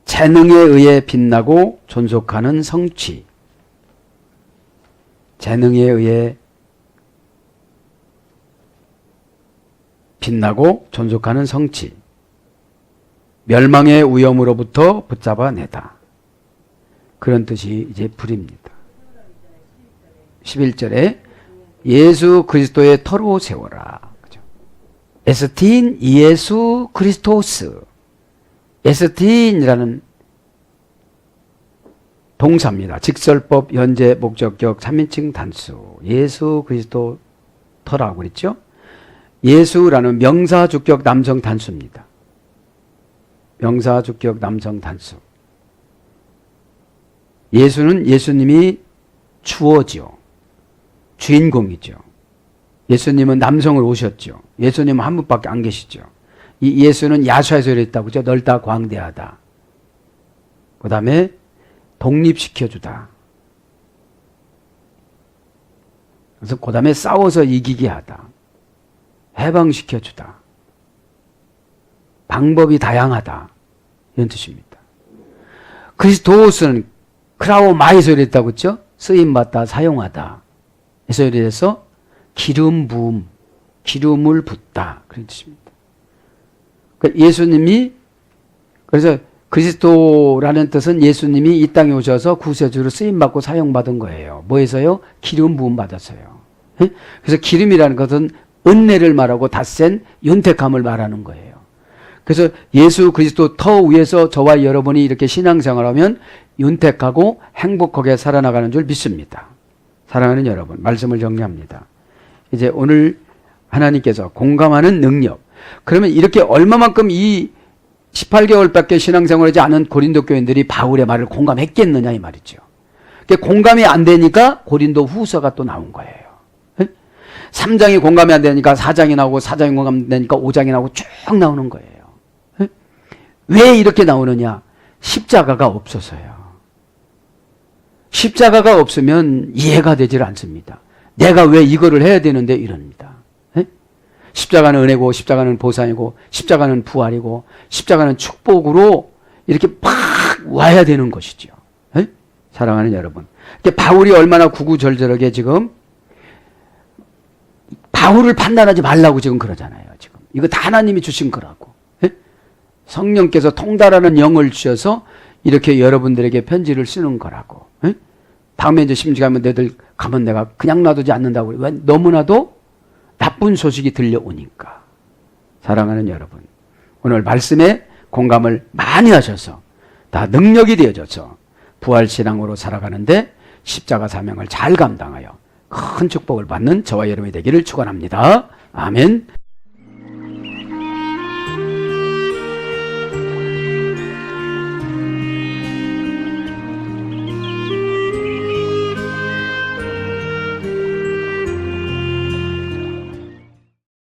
재능에 의해 빛나고 존속하는 성취. 재능에 의해 빛나고 존속하는 성취. 멸망의 위험으로부터 붙잡아내다. 그런 뜻이 이제 불입니다. 11절에 예수 그리스도의 터로 세워라. 그죠? 에스틴 예수 그리스토스. 에스틴이라는 동사입니다. 직설법, 현재, 목적격, 3인칭 단수. 예수 그리스도 터라고 그랬죠? 예수라는 명사, 주격, 남성 단수입니다. 명사, 주격, 남성 단수. 예수는 예수님이 주어지요. 주인공이죠. 예수님은 남성을 오셨죠. 예수님은 한 분밖에 안 계시죠. 이 예수는 야수에서 이랬다고 그죠? 넓다 광대하다. 그 다음에 독립시켜주다. 그래서 그 다음에 싸워서 이기게 하다. 해방시켜주다. 방법이 다양하다. 이런 뜻입니다. 그리스도스는 크라오마이서 이랬다고 그랬죠? 쓰임받다, 사용하다. 그래서 이래서 기름 부음, 기름을 붓다. 그런 뜻입니다. 그러니까 예수님이, 그래서 그리스도라는 뜻은 예수님이 이 땅에 오셔서 구세주로 쓰임받고 사용받은 거예요. 뭐에서요? 기름 부음 받았어요. 그래서 기름이라는 것은 은혜를 말하고 닷센 윤택함을 말하는 거예요. 그래서 예수 그리스도 터 위에서 저와 여러분이 이렇게 신앙생활하면 윤택하고 행복하게 살아나가는 줄 믿습니다. 사랑하는 여러분, 말씀을 정리합니다. 이제 오늘 하나님께서 공감하는 능력. 그러면 이렇게 얼마만큼 이 18개월밖에 신앙생활하지 않은 고린도 교인들이 바울의 말을 공감했겠느냐 이 말이죠. 공감이 안 되니까 고린도 후서가 또 나온 거예요. 3장이 공감이 안 되니까 4장이 나오고 4장이 공감이 되니까 5장이 나오고 쭉 나오는 거예요. 왜 이렇게 나오느냐? 십자가가 없어서요. 십자가가 없으면 이해가 되질 않습니다. 내가 왜 이거를 해야 되는데 이럽니다. 십자가는 은혜고 십자가는 보상이고 십자가는 부활이고 십자가는 축복으로 이렇게 팍 와야 되는 것이죠. 사랑하는 여러분. 바울이 얼마나 구구절절하게 지금 바울을 판단하지 말라고 지금 그러잖아요. 지금 이거 다 하나님이 주신 거라고. 성령께서 통달하는 영을 주셔서 이렇게 여러분들에게 편지를 쓰는 거라고. 다음에 이제 심지가면 너희들 가면 내가 그냥 놔두지 않는다고. 왜? 너무나도 나쁜 소식이 들려오니까. 사랑하는 여러분, 오늘 말씀에 공감을 많이 하셔서 다 능력이 되어져서 부활신앙으로 살아가는데 십자가 사명을 잘 감당하여 큰 축복을 받는 저와 여러분이 되기를 축원합니다. 아멘.